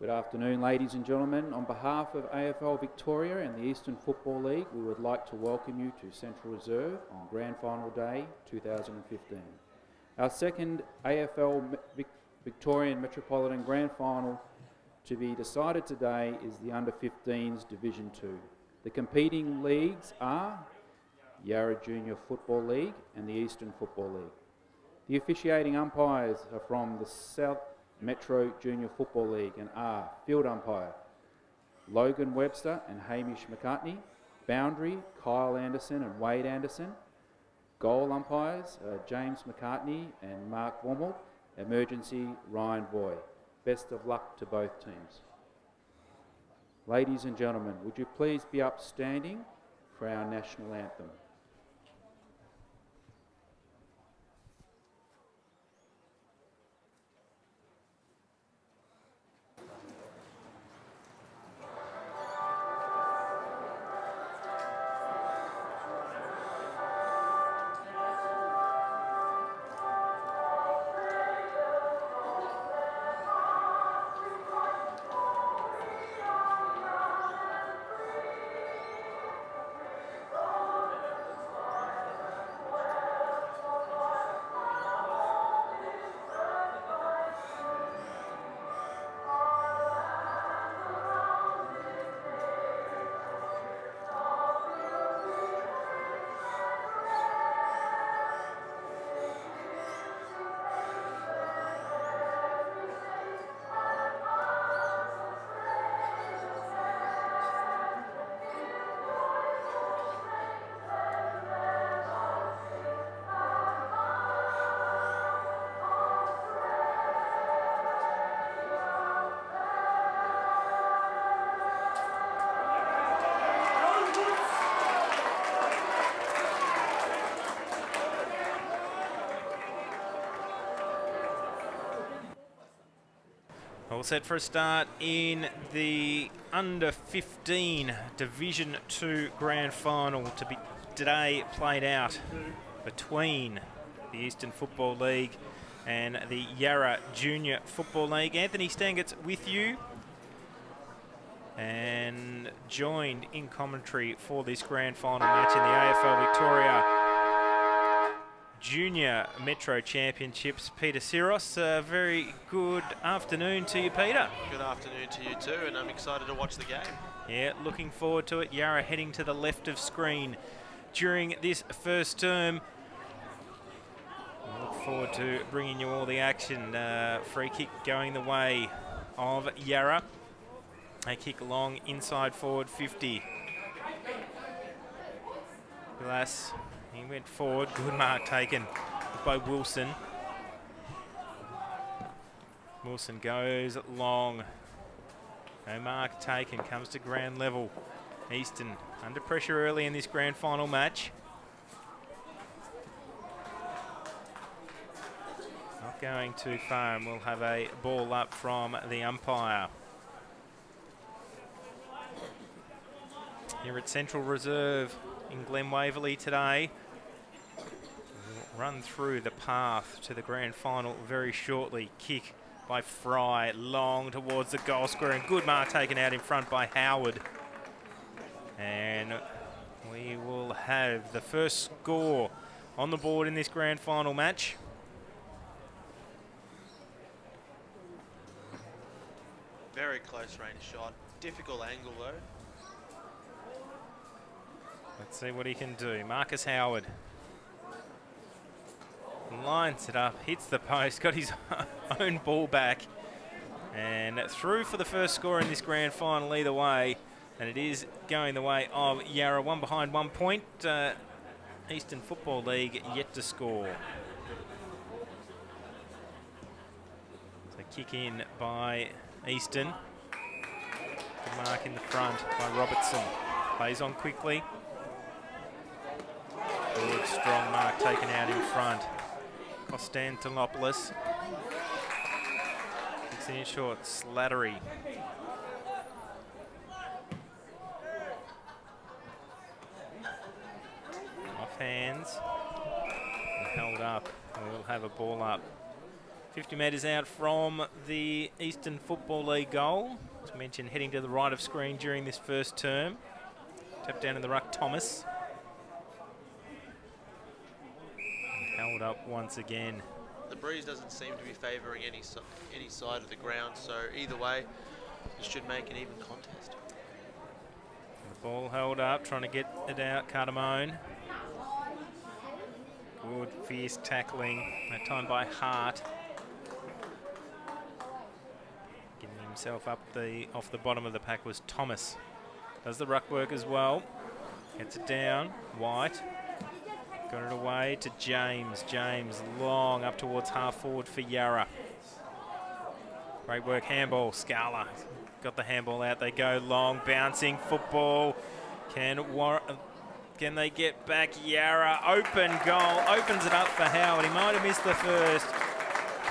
Good afternoon, ladies and gentlemen. On behalf of AFL Victoria and the Eastern Football League, we would like to welcome you to Central Reserve on Grand Final Day 2015. Our second AFL Victorian Metropolitan Grand Final to be decided today is the Under-15s Division 2. The competing leagues are Yarra Junior Football League and the Eastern Football League. The officiating umpires are from the South Metro Junior Football League and are field umpire Logan Webster and Hamish McCartney, boundary Kyle Anderson and Wade Anderson, goal umpires James McCartney and Mark Wommel, emergency Ryan Boy. Best of luck to both teams. Ladies and gentlemen, would you please be upstanding for our national anthem? All set for a start in the Under-15 Division 2 Grand Final to be today played out between the Eastern Football League and the Yarra Junior Football League. Anthony Stangett's with you and joined in commentary for this Grand Final match in the AFL Victoria Junior Metro Championships. Peter Siros, very good afternoon to you, Peter. Good afternoon to you too, and I'm excited to watch the game. Yeah, looking forward to it. Yarra heading to the left of screen during this first term. Look forward to bringing you all the action. Free kick going the way of Yarra. They kick long inside forward 50. Glass. He went forward, good mark taken by Wilson. Wilson goes long. No mark taken, comes to ground level. Easton under pressure early in this grand final match. Not going too far, and we'll have a ball up from the umpire. Here at Central Reserve in Glen Waverley today. We'll run through the path to the grand final very shortly. Kick by Fry, long towards the goal square, and good mark taken out in front by Howard. And we will have the first score on the board in this grand final match. Very close range shot. Difficult angle though. Let's see what he can do. Marcus Howard lines it up, hits the post, got his own ball back, and through for the first score in this grand final either way, and it is going the way of Yarra. One behind 1 point. Eastern Football League yet to score. So kick in by Eastern. Good mark in the front by Robertson. Plays on quickly. Good strong mark taken out in front. Constantinopoulos. Kicks in short. Slattery. Off hands. And held up. And we'll have a ball up 50 metres out from the Eastern Football League goal. As mentioned, heading to the right of screen during this first term. Tap down in the ruck, Thomas. And held up once again. The breeze doesn't seem to be favouring any side of the ground, so either way, it should make an even contest. The ball held up, trying to get it out, Cardamone. Good, fierce tackling, that time by Hart. Getting himself up off the bottom of the pack was Thomas. Does the ruck work as well. Gets it down, White. Got it away to James. James long up towards half forward for Yarra. Great work, handball, Scala. Got the handball out, they go long, bouncing football. Can they get back? Yarra, open goal, opens it up for Howard. He might have missed the first.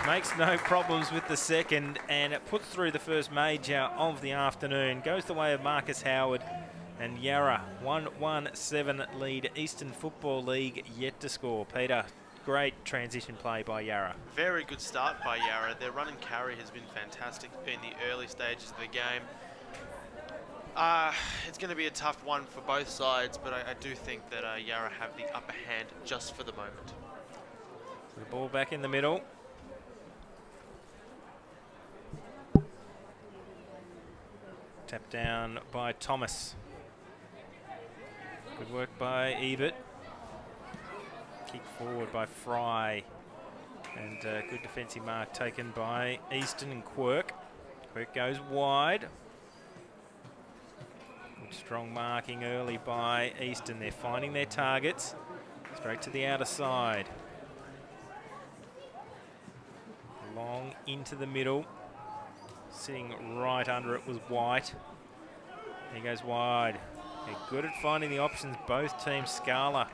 Makes no problems with the second, and it puts through the first major of the afternoon. Goes the way of Marcus Howard, and Yarra 1-1-7 lead. Eastern Football League yet to score. Peter, great transition play by Yarra. Very good start by Yarra. Their run and carry has been fantastic in the early stages of the game. It's going to be a tough one for both sides, but I do think that Yarra have the upper hand just for the moment. The ball back in the middle. Tap down by Thomas. Good work by Ebert. Kick forward by Fry. And good defensive mark taken by Easton and Quirk. Quirk goes wide. Good strong marking early by Easton. They're finding their targets. Straight to the outer side. Long into the middle. Sitting right under it was White. He goes wide. They're good at finding the options, both teams. Scala.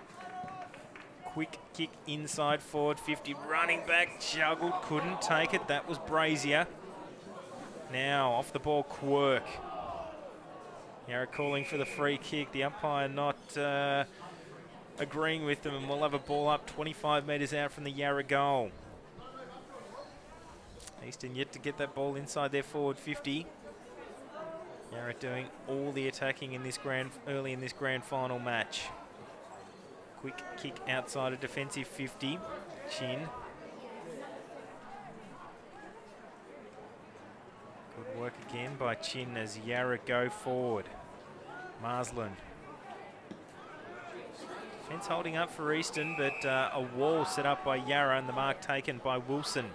Quick kick inside forward 50. Running back, juggled, couldn't take it. That was Brazier. Now off the ball, Quirk. Yarra calling for the free kick. The umpire not agreeing with them, and we'll have a ball up 25 metres out from the Yarra goal. Easton yet to get that ball inside their forward 50. Yarra doing all the attacking in this early in this grand final match. Quick kick outside a defensive 50. Chin. Good work again by Chin as Yarra go forward. Marslen. Defence holding up for Easton, but a wall set up by Yarra and the mark taken by Wilson.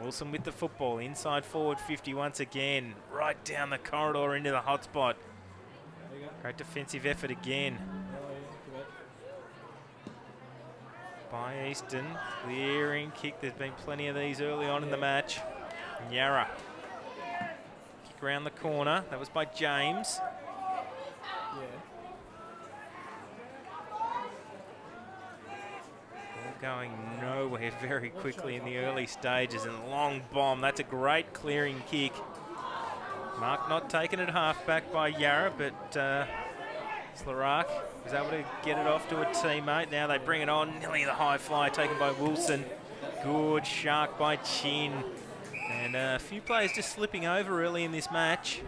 Wilson with the football, inside forward 50 once again, right down the corridor into the hot spot. Great defensive effort again by Easton. Clearing kick, there's been plenty of these early on in the match. Yarra. Kick around the corner, that was by James. Going nowhere very quickly in the early stages, and a long bomb. That's a great clearing kick. Mark not taken at halfback by Yarra, but Slarak was able to get it off to a teammate. Now they bring it on, nearly the high fly taken by Wilson. Good shark by Chin. And a few players just slipping over early in this match.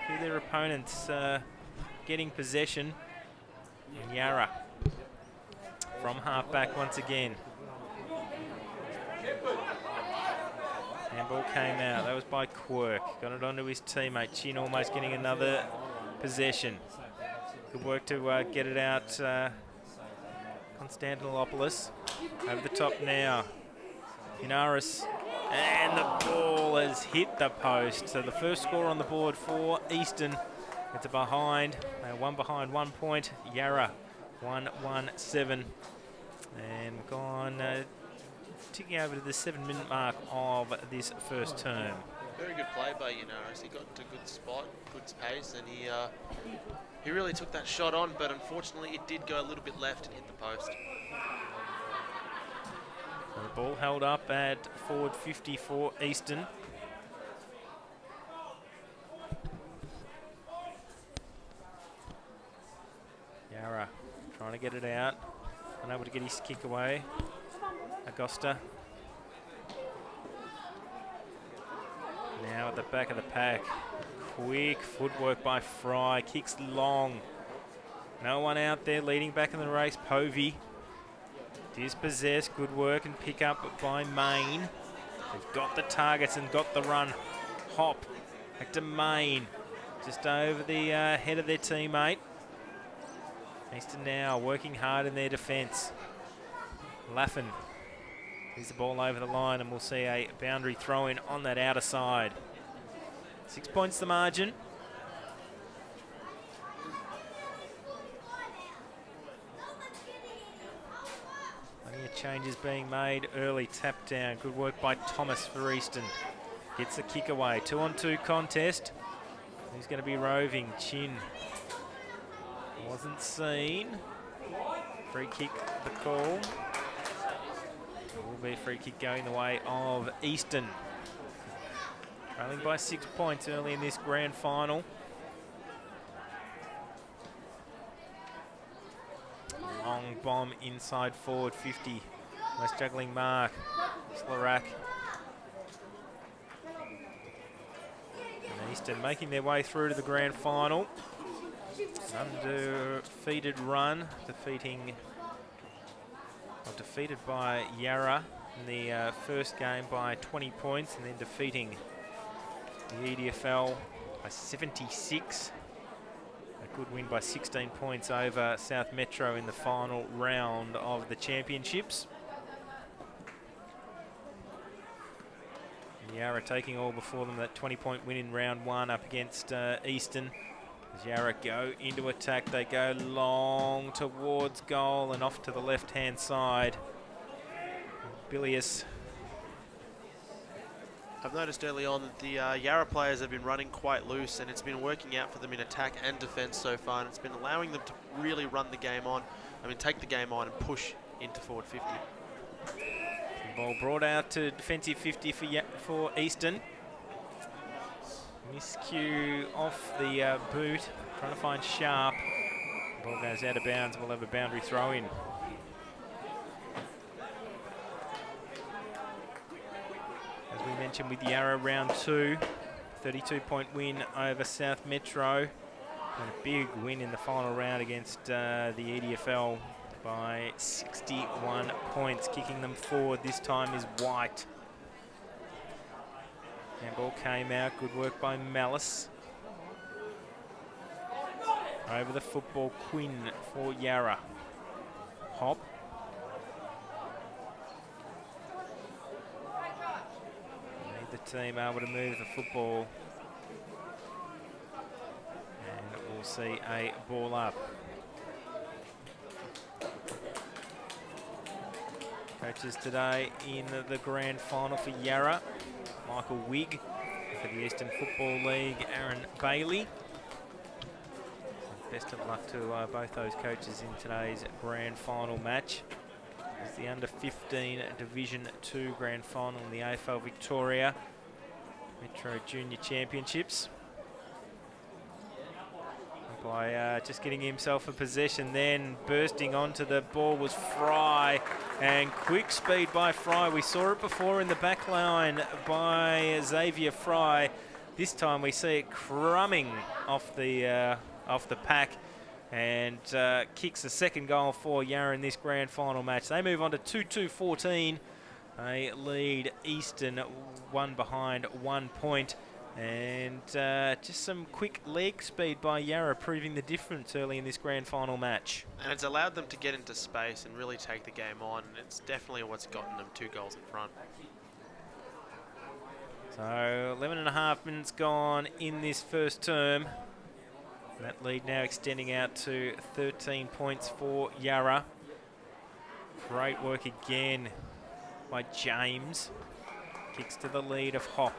Here their opponents getting possession. And Yarra from half-back once again. Handball came out. That was by Quirk. Got it onto his teammate. Chin almost getting another possession. Good work to get it out. Constantinopoulos over the top now. Inaris. And the ball has hit the post. So the first score on the board for Easton. It's a behind. One behind, 1 point. Yarra 1-1-7. And we've gone ticking over to the 7-minute mark of this first term. Very good play by Inaris. He got into a good spot, good pace, and he really took that shot on, but unfortunately it did go a little bit left and hit the post. So the ball held up at forward 50 for Easton. Yarra trying to get it out. Unable to get his kick away. Agosta. Now at the back of the pack. Quick footwork by Fry. Kicks long. No one out there leading back in the race. Povey. Dispossessed. Good work and pick up by Main. They've got the targets and got the run. Hop. Back to Main. Just over the head of their teammate. Easton now working hard in their defence. Laffin. Here's the ball over the line and we'll see a boundary throw in on that outer side. 6 points the margin. Plenty of changes being made early. Tap down. Good work by Thomas for Easton. Gets the kick away. 2-on-2 contest. Who's going to be roving? Chin. Wasn't seen. Free kick the call. Will be a free kick going the way of Easton. Trailing by 6 points early in this grand final. Long bomb inside forward 50. Nice juggling mark. Slarak. And Easton making their way through to the grand final. Undefeated run, defeated by Yarra in the first game by 20 points and then defeating the EFL by 76. A good win by 16 points over South Metro in the final round of the championships. Yarra taking all before them, that 20-point win in round one up against Easton. As Yarra go into attack, they go long towards goal and off to the left-hand side. Bilius. I've noticed early on that the Yarra players have been running quite loose and it's been working out for them in attack and defence so far, and it's been allowing them to really run the game on. Take the game on and push into forward 50. Ball brought out to defensive 50 for Easton. Miscue off the boot, trying to find Sharp. Ball goes out of bounds, we'll have a boundary throw in. As we mentioned with Yarra round 2, 32-point win over South Metro. And a big win in the final round against the EFL by 61 points. Kicking them forward this time is White. Handball came out, good work by Malice. Over the football, Quinn for Yarra. Hop. Need the team able to move the football. And we'll see a ball up. Coaches today in the grand final for Yarra. Michael Wigg. For the Eastern Football League, Aaron Bailey. Best of luck to both those coaches in today's grand final match. It's the under-15 Division 2 grand final in the AFL Victoria Metro Junior Championships. By just getting himself a possession, then bursting onto the ball was Fry, and quick speed by Fry. We saw it before in the back line by Xavier Fry. This time we see it crumbing off the pack and kicks the second goal for Yarra in this grand final match. They move on to 2-2-14. They lead Easton one behind 1 point. And just some quick leg speed by Yarra proving the difference early in this grand final match. And it's allowed them to get into space and really take the game on. It's definitely what's gotten them 2 goals in front. So 11 and a half minutes gone in this first term. That lead now extending out to 13 points for Yarra. Great work again by James. Kicks to the lead of Hop.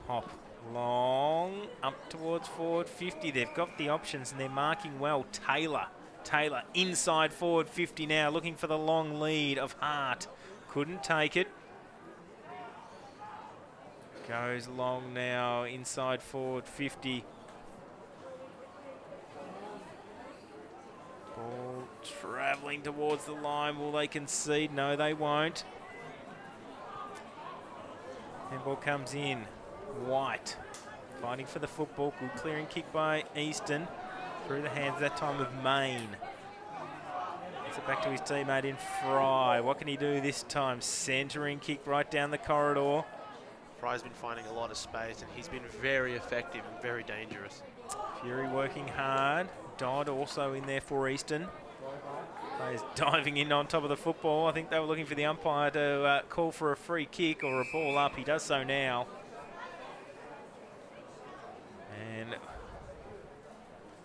Hop long up towards forward 50. They've got the options and they're marking well. Taylor inside forward 50 now, looking for the long lead of Hart. Couldn't take it. Goes long now inside forward 50. Ball travelling towards the line. Will they concede? No, they won't. Handball comes in. White fighting for the football. Good clearing kick by Easton. Through the hands that time of Main. Gets it back to his teammate in Fry. What can he do this time? Centering kick right down the corridor. Fry's been finding a lot of space, and he's been very effective and very dangerous. Fury working hard. Dodd also in there for Easton. Players diving in on top of the football. I think they were looking for the umpire to call for a free kick or a ball up. He does so now. And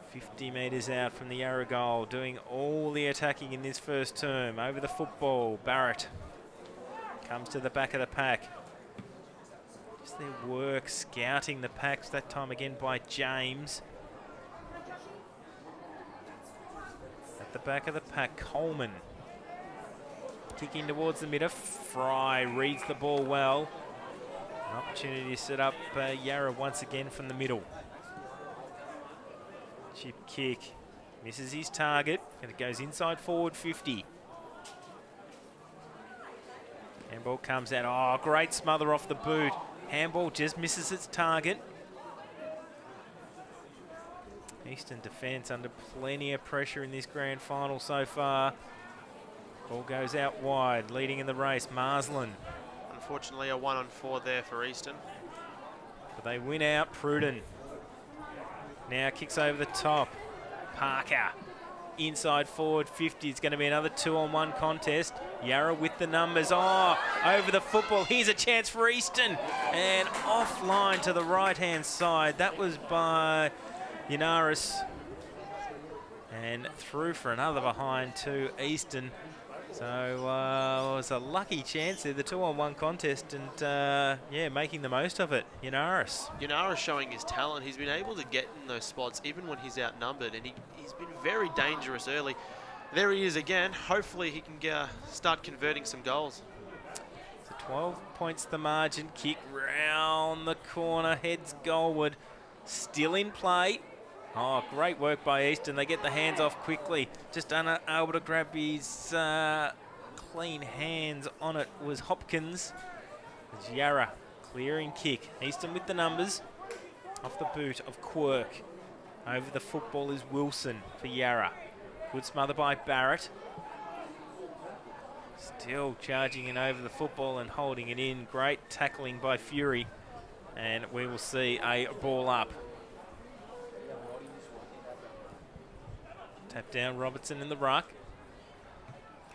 50 metres out from the Yarra goal, doing all the attacking in this first term. Over the football, Barrett comes to the back of the pack. Just their work scouting the packs, that time again by James. At the back of the pack, Coleman. Kicking towards the middle. Fry reads the ball well. An opportunity to set up Yarra once again from the middle. Chip kick. Misses his target. And it goes inside forward 50. Handball comes out. Oh, great smother off the boot. Handball just misses its target. Eastern defence under plenty of pressure in this grand final so far. Ball goes out wide, leading in the race, Marslen. Unfortunately, a 1-on-4 there for Easton. But they win out, Pruden. Now kicks over the top. Parker, inside forward 50. It's going to be another 2-on-1 contest. Yarra with the numbers. Oh, over the football. Here's a chance for Easton. And offline to the right-hand side. That was by Yanaris, and through for another behind to Easton. So it was a lucky chance there, the 2-on-1 contest, and yeah, making the most of it. Yanaris showing his talent. He's been able to get in those spots even when he's outnumbered, and he's been very dangerous early. There he is again. Hopefully he can start converting some goals. So 12 points the margin. Kick round the corner, heads goalward. Still in play. Oh, great work by Easton. They get the hands off quickly. Just unable to grab his clean hands on it was Hopkins. It's Yarra clearing kick. Easton with the numbers. Off the boot of Quirk. Over the football is Wilson for Yarra. Good smother by Barrett. Still charging in over the football and holding it in. Great tackling by Fury. And we will see a ball up. Tap down Robertson in the ruck.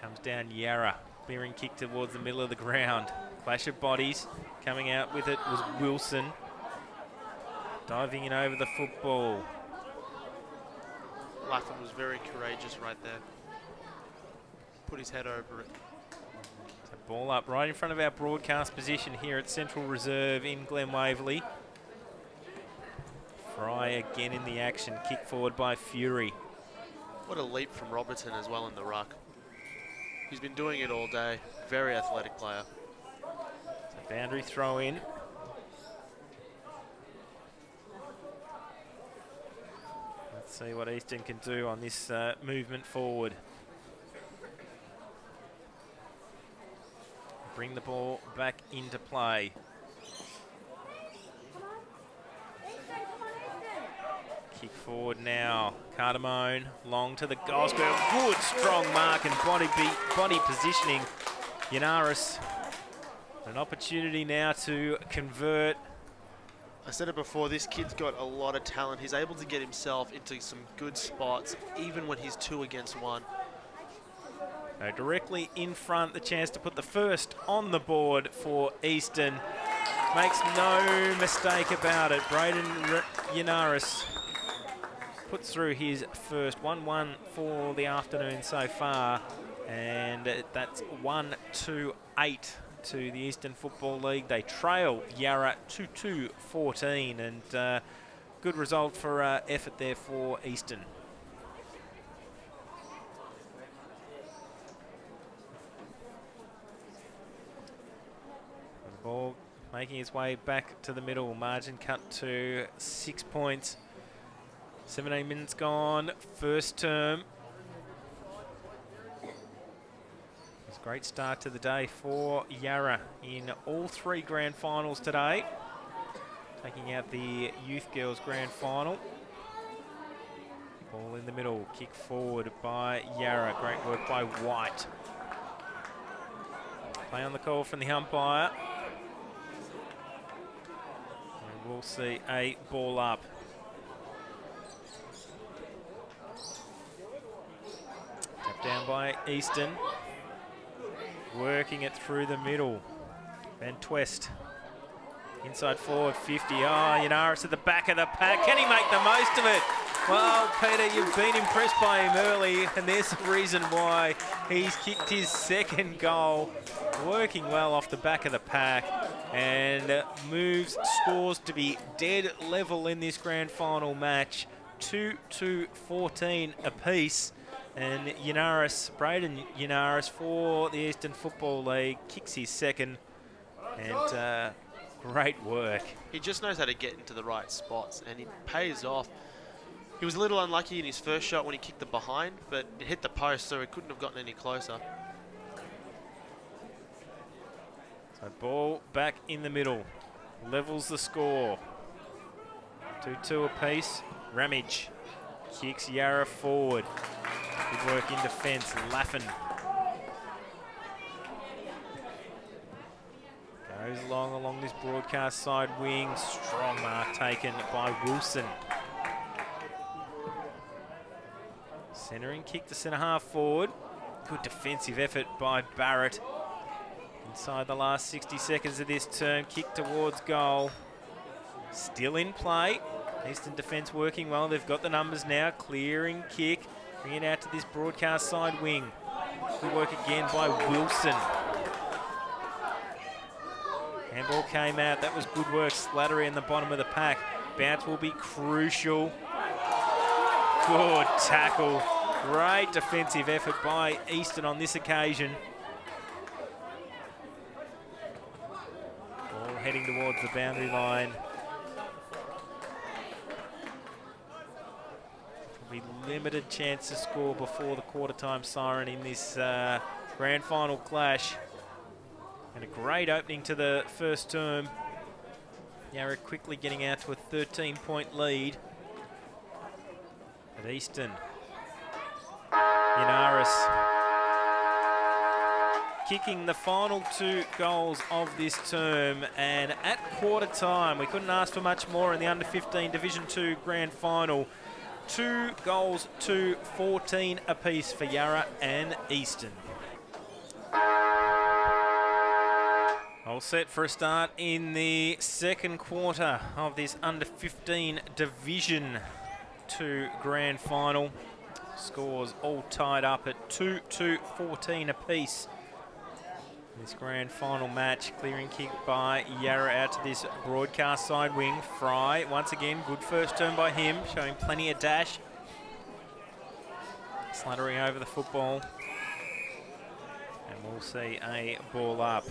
Comes down Yarra. Clearing kick towards the middle of the ground. Clash of bodies. Coming out with it was Wilson. Diving in over the football. Latham was very courageous right there. Put his head over it. So ball up right in front of our broadcast position here at Central Reserve in Glen Waverley. Fry again in the action. Kick forward by Fury. What a leap from Robertson as well in the ruck. He's been doing it all day. Very athletic player. So boundary throw in. Let's see what Easton can do on this movement forward. Bring the ball back into play. Kick forward now. Cardamone long to the goal square. Good strong mark and body positioning. Yanaris. An opportunity now to convert. I said it before, this kid's got a lot of talent. He's able to get himself into some good spots, even when he's 2 against 1. So directly in front, the chance to put the first on the board for Easton. Makes no mistake about it. Braden Yanaris puts through his first 1-1 for the afternoon so far. And that's 1-2-8 to the Eastern Football League. They trail Yarra 2-2-14, and good result for effort there for Eastern. The ball making its way back to the middle. Margin cut to 6 points. 17 minutes gone, first term. It's a great start to the day for Yarra in all 3 grand finals today. Taking out the Youth Girls Grand Final. Ball in the middle, kick forward by Yarra. Great work by White. Play on the call from the umpire. And we'll see a ball up. Tap down by Easton. Working it through the middle. Van Twest. Inside forward, 50. Oh, Yanaris at the back of the pack. Can he make the most of it? Well, Peter, you've been impressed by him early, and there's the reason why he's kicked his 2nd goal. Working well off the back of the pack, and moves scores to be dead level in this grand final match. 2-14 apiece. And Braden Yanaris for the Eastern Football League kicks his 2nd, and great work. He just knows how to get into the right spots, and it pays off. He was a little unlucky in his first shot when he kicked the behind, but it hit the post, so he couldn't have gotten any closer. So ball back in the middle, levels the score. 2-2 apiece. Ramage kicks Yarra forward. Good work in defence. Laffin goes along this broadcast side wing. Strong mark taken by Wilson. Centering kick to centre half forward. Good defensive effort by Barrett. Inside the last 60 seconds of this term, kick towards goal. Still in play. Eastern defence working well. They've got the numbers now. Clearing kick. Bring it out to this broadcast side wing. Good work again by Wilson. Handball came out. That was good work. Slattery in the bottom of the pack. Bounce will be crucial. Good tackle. Great defensive effort by Eastern on this occasion. Ball heading towards the boundary line. Probably limited chance to score before the quarter-time siren in this grand final clash. And a great opening to the first term. Yarra quickly getting out to a 13-point lead. At Easton. Yanaris kicking the final 2 goals of this term, and at quarter time we couldn't ask for much more in the under-15 Division 2 grand final. 2 goals to 14 apiece for Yarra and Easton. All set for a start in the 2nd quarter of this under-15 Division 2 grand final. Scores all tied up at 2-14 apiece. This grand final match. Clearing kick by Yarra out to this broadcast side wing. Fry, once again, good first turn by him, showing plenty of dash. Slattery over the football. And we'll see a ball up.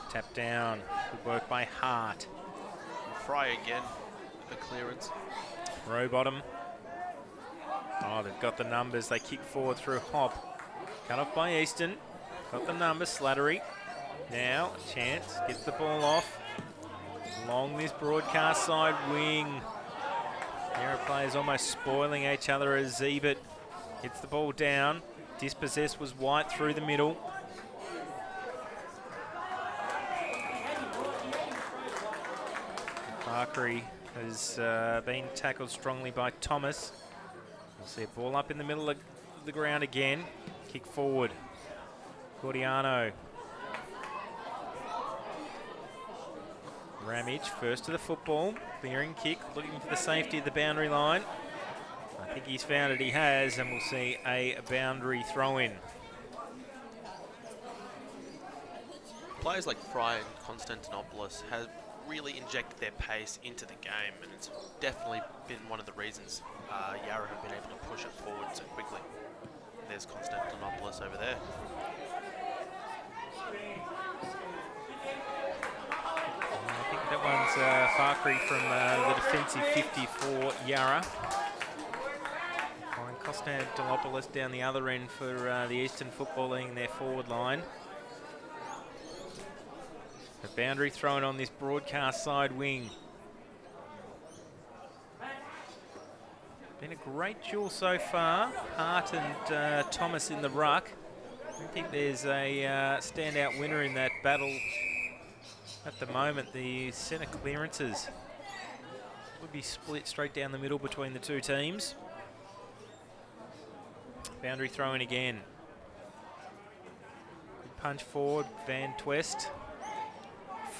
Tap down. Good work by Hart. Fry again, the clearance. Rowbottom. Oh, they've got the numbers. They kick forward through Hop. Cut off by Easton. Got the numbers. Slattery. Now, a chance. Gets the ball off. Along this broadcast side wing. Yarra players almost spoiling each other as Zebert hits the ball down. Dispossessed was White through the middle. Parkery has been tackled strongly by Thomas. We'll see a ball up in the middle of the ground again. Kick forward. Gordiano. Ramage first to the football. Clearing kick, looking for the safety of the boundary line. I think he's found it, he has, and we'll see a boundary throw-in. Players like Fry and Constantinopolis have really injected their pace into the game, and it's definitely been one of the reasons Yarra have been able to push it forward so quickly. There's Constantinopolis over there. I think that one's Farkery from the defensive 50 for Yarra. Constantopoulos down the other end for the Eastern Football League in their forward line. The boundary thrown on this broadcast side wing. Been a great duel so far. Hart and Thomas in the ruck. I don't think there's a standout winner in that battle at the moment. The centre clearances would be split straight down the middle between the two teams. Boundary throw in again. Good punch forward, Van Twest.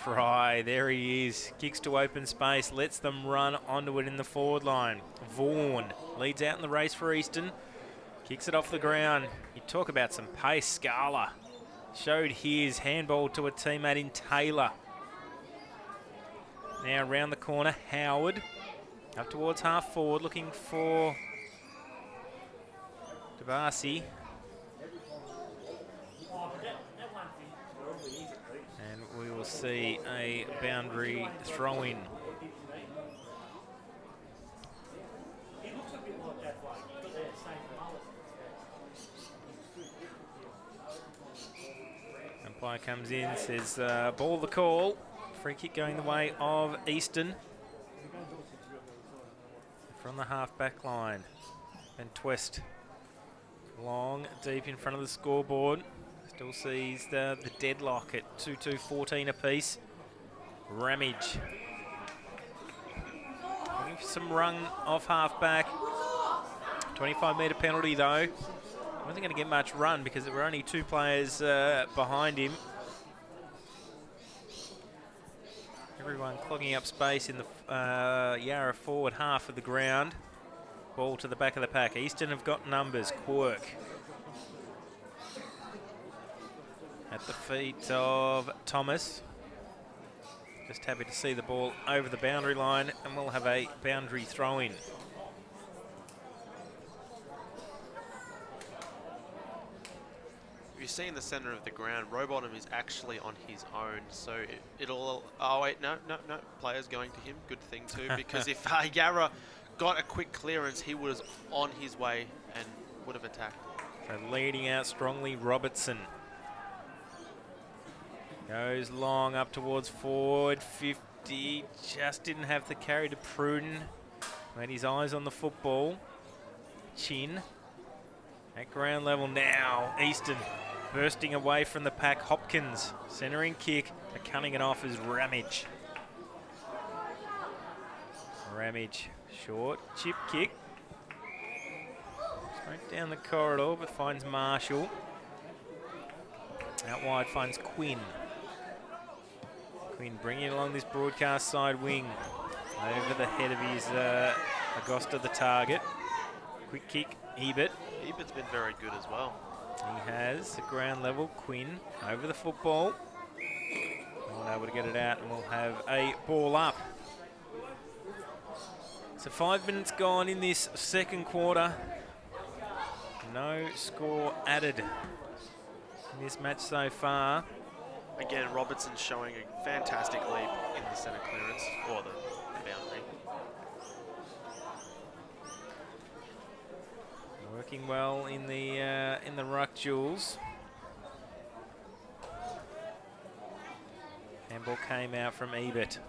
Fry, there he is. Kicks to open space, lets them run onto it in the forward line. Vaughan leads out in the race for Easton. Kicks it off the ground. You talk about some pace. Scala showed his handball to a teammate in Taylor. Now round the corner, Howard. Up towards half forward, looking for Devasi. And we will see a boundary throw-in. Umpire comes in, says ball the call. Free kick going the way of Easton. From the half-back line. And Twist. Long, deep in front of the scoreboard. Still sees the deadlock at 2-2-14 apiece. Ramage. Looking for some run off half-back. 25-metre penalty, though. Wasn't going to get much run because there were only two players behind him. Everyone clogging up space in the Yarra forward half of the ground. Ball to the back of the pack. Easton have got numbers. Quirk. At the feet of Thomas. Just happy to see the ball over the boundary line, and we'll have a boundary throw-in. You see in the centre of the ground, Rowbottom is actually on his own, so it'll... Oh, wait, no. Player's going to him. Good thing, too, because if Yarra got a quick clearance, he was on his way and would have attacked. So leading out strongly, Robertson. Goes long up towards forward, 50. Just didn't have the carry to Pruden. Had his eyes on the football. Chin. At ground level now, Easton bursting away from the pack. Hopkins, centering kick, but cutting it off is Ramage. Ramage, short chip kick. Straight down the corridor, but finds Marshall. Out wide finds Quinn. Quinn bringing it along this broadcast side wing. Over the head of his Agosta, the target. Quick kick, Ebert. Ebert's been very good as well. He has at ground level. Quinn over the football. Not able to get it out, and we'll have a ball up. So 5 minutes gone in this second quarter. No score added in this match so far. Again, Robertson showing a fantastic leap in the centre clearance, or the boundary. Working well in the ruck duels. Handball came out from Ebert.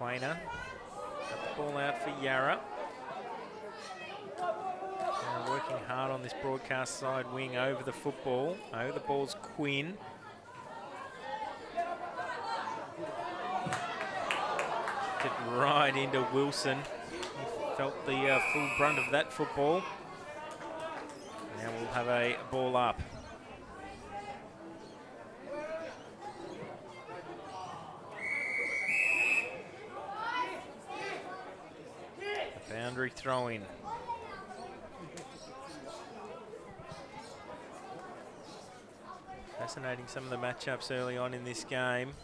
Quainer got the ball out for Yarra. Now working hard on this broadcast side wing over the football. Over the ball's Quinn. It right into Wilson. Felt the full brunt of that football. Now we'll have a ball up. A boundary throw-in. Fascinating some of the matchups early on in this game.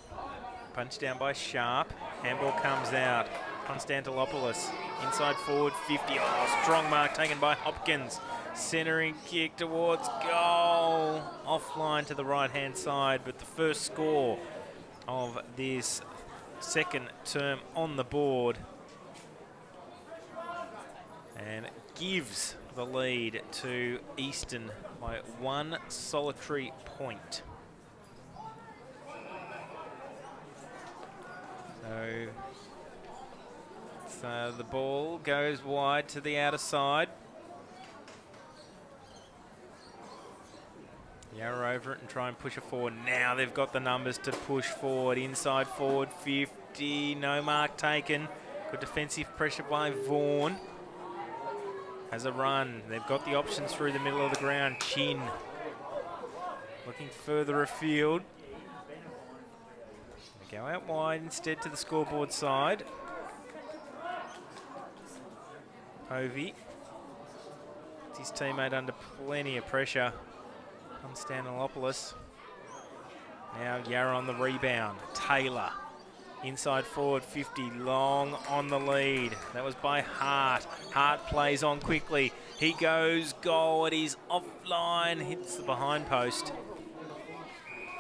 Punched down by Sharp. Handball comes out. Constantopoulos inside forward 50. Oh, strong mark taken by Hopkins. Centering kick towards goal. Offline to the right-hand side, but the first score of this second term on the board and gives the lead to Eastern by 1 solitary point. So the ball goes wide to the outer side. Yarra over it and try and push it forward. Now they've got the numbers to push forward. Inside forward 50. No mark taken. Good defensive pressure by Vaughan. Has a run. They've got the options through the middle of the ground. Chin looking further afield. They go out wide instead to the scoreboard side. Povey. His teammate under plenty of pressure. Constantinopoulos. Now Yarra on the rebound. Taylor. Inside forward 50. Long on the lead. That was by Hart. Hart plays on quickly. He goes goal. It is offline. Hits the behind post.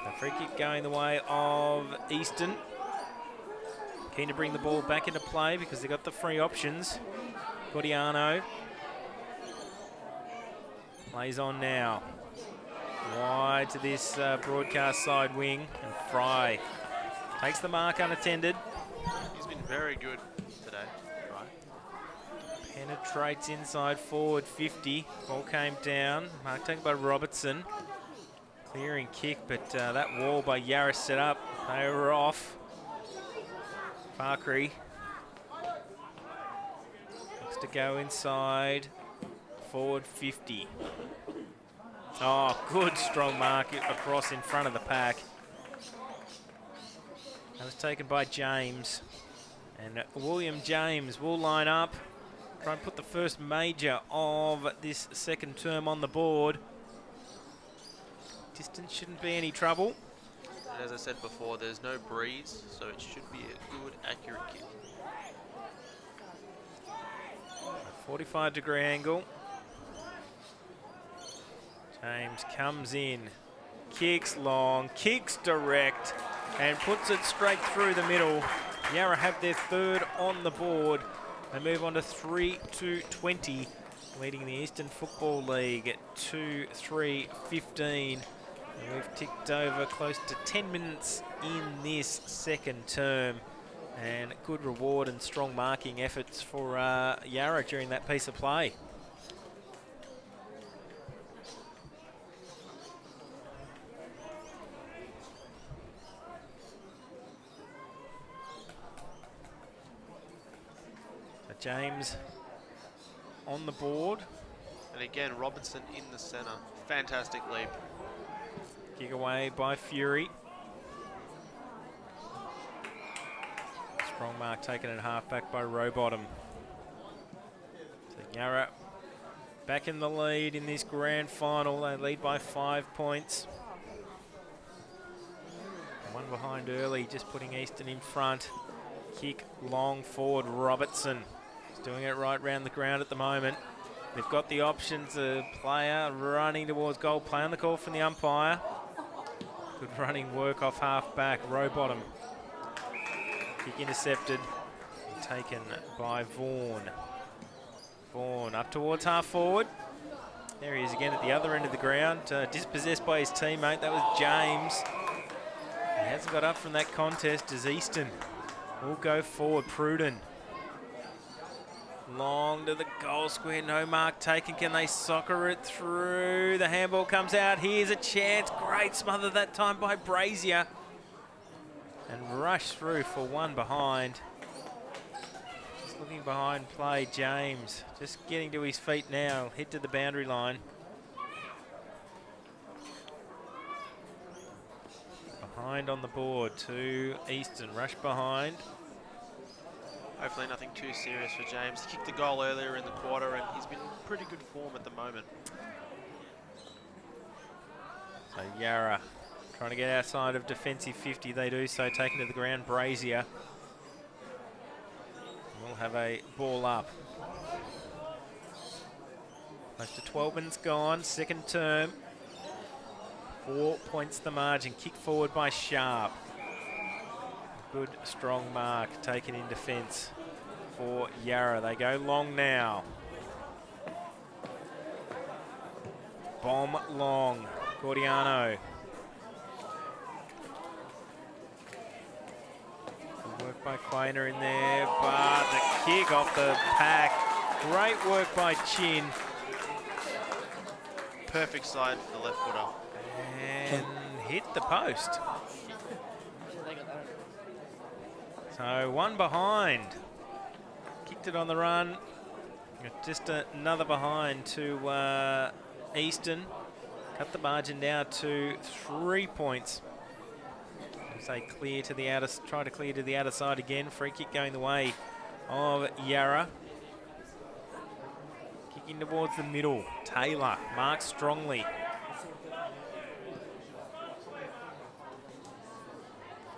The free kick going the way of Eastern. Keen to bring the ball back into play because they've got the free options. Gordiano. Plays on now. Wide to this broadcast side wing, and Fry takes the mark unattended. He's been very good today, Fry. Penetrates inside forward 50. Ball came down. Mark taken by Robertson. Clearing kick, but that wall by Yarra set up. They were off. Farkery looks to go inside forward 50. Oh, good strong mark across in front of the pack. That was taken by James. And William James will line up. Try and put the first major of this second term on the board. Distance shouldn't be any trouble. And as I said before, there's no breeze, so it should be a good, accurate kick. 45-degree angle. James comes in, kicks long, kicks direct, and puts it straight through the middle. Yarra have their third on the board. They move on to 3-20, leading the Eastern Football League at 2-3-15. And we've ticked over close to 10 minutes in this second term. And good reward and strong marking efforts for Yarra during that piece of play. James on the board. And again, Robertson in the centre. Fantastic leap. Kick away by Fury. Strong mark taken at half-back by Rowbottom. So Yarra back in the lead in this grand final. They lead by 5 points. One behind early, just putting Eastern in front. Kick long forward, Robertson. Doing it right round the ground at the moment. They've got the options. A player running towards goal. Play on the call from the umpire. Good running work off half-back. Rowbottom. Kick intercepted. Taken by Vaughan. Vaughan up towards half-forward. There he is again at the other end of the ground. Dispossessed by his teammate. That was James. He hasn't got up from that contest as Eastern will go forward. Pruden. Long to the goal square, no mark taken. Can they soccer it through? The handball comes out. Here's a chance. Great smother that time by Brazier. And rush through for one behind. Just looking behind play, James. Just getting to his feet now. Hit to the boundary line. Behind on the board to Eastern. Rush behind. Hopefully nothing too serious for James. He kicked the goal earlier in the quarter and he's been in pretty good form at the moment. So Yarra trying to get outside of defensive 50. They do so, taken to the ground. Brazier will have a ball up. Close to 12 minutes gone, second term. 4 points the margin. Kick forward by Sharp. Good strong mark taken in defence for Yarra. They go long now. Bomb long. Gordiano. Good work by Quainer in there, but the kick off the pack. Great work by Chin. Perfect side for the left footer. And hit the post. So one behind. Kicked it on the run. Just another behind to Easton. Cut the margin down to 3 points. Say clear to the outer, try to clear to the outer side again. Free kick going the way of Yarra. Kicking towards the middle. Taylor marks strongly.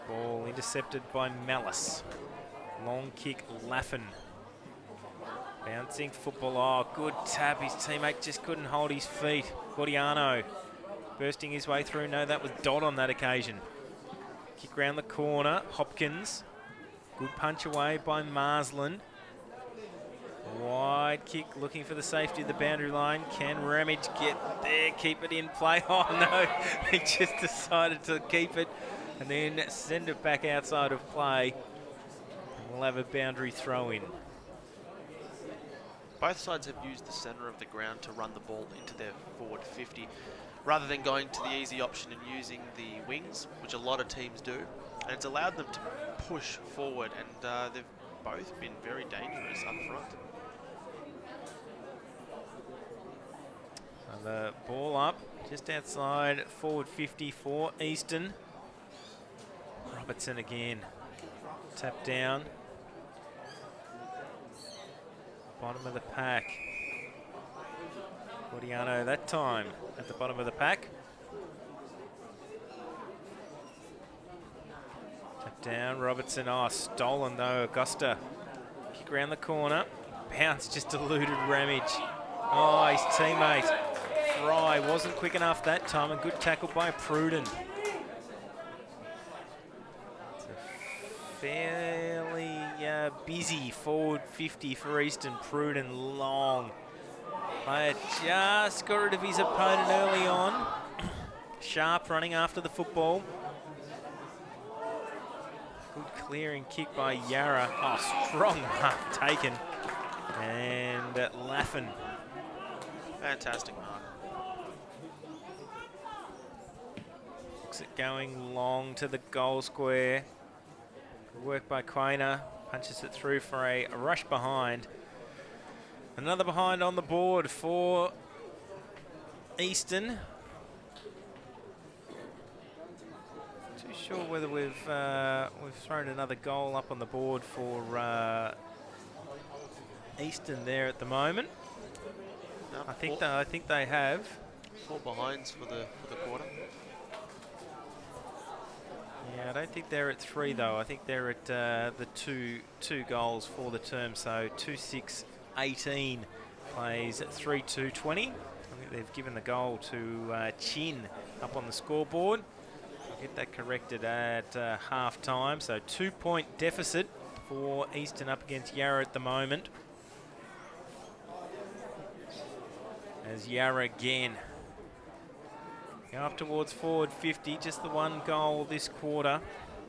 Ball intercepted by Malice. Long kick, Laffin. Bouncing football. Oh, good tap. His teammate just couldn't hold his feet. Gordiano bursting his way through. No, that was Dodd on that occasion. Kick round the corner. Hopkins. Good punch away by Marslen. Wide kick looking for the safety of the boundary line. Can Ramage get there? Keep it in play. Oh, no. He just decided to keep it and then send it back outside of play. We'll have a boundary throw in. Both sides have used the centre of the ground to run the ball into their forward 50, rather than going to the easy option and using the wings, which a lot of teams do. And it's allowed them to push forward, and they've both been very dangerous up front. So the ball up just outside forward 50 for Easton. Robertson again. Tap down. Bottom of the pack. Gordiano that time at the bottom of the pack. Tap down, Robertson. Oh, stolen though, Agosta. Kick around the corner. Bounce just eluded Ramage. Oh, his teammate Fry wasn't quick enough that time. A good tackle by Pruden. It's a fairly busy forward 50 for Easton. Pruden long. Player just got rid of his opponent early on. Sharp running after the football. Good clearing kick by Yarra. Oh, strong mark taken. And Laffin. Fantastic mark. Looks it going long to the goal square. Good work by Quainer. Punches it through for a rush behind. Another behind on the board for Easton. Too sure whether we've thrown another goal up on the board for Easton there at the moment. No, I think they have. 4 behinds for the quarter. Yeah, I don't think they're at 3 though. I think they're at the two goals for the term. So 2-6-18 plays 3-2-20. I think they've given the goal to Chin up on the scoreboard. I'll get that corrected at half time. So 2-point deficit for Easton up against Yarra at the moment. As Yarra again go up towards forward 50, just the one goal this quarter.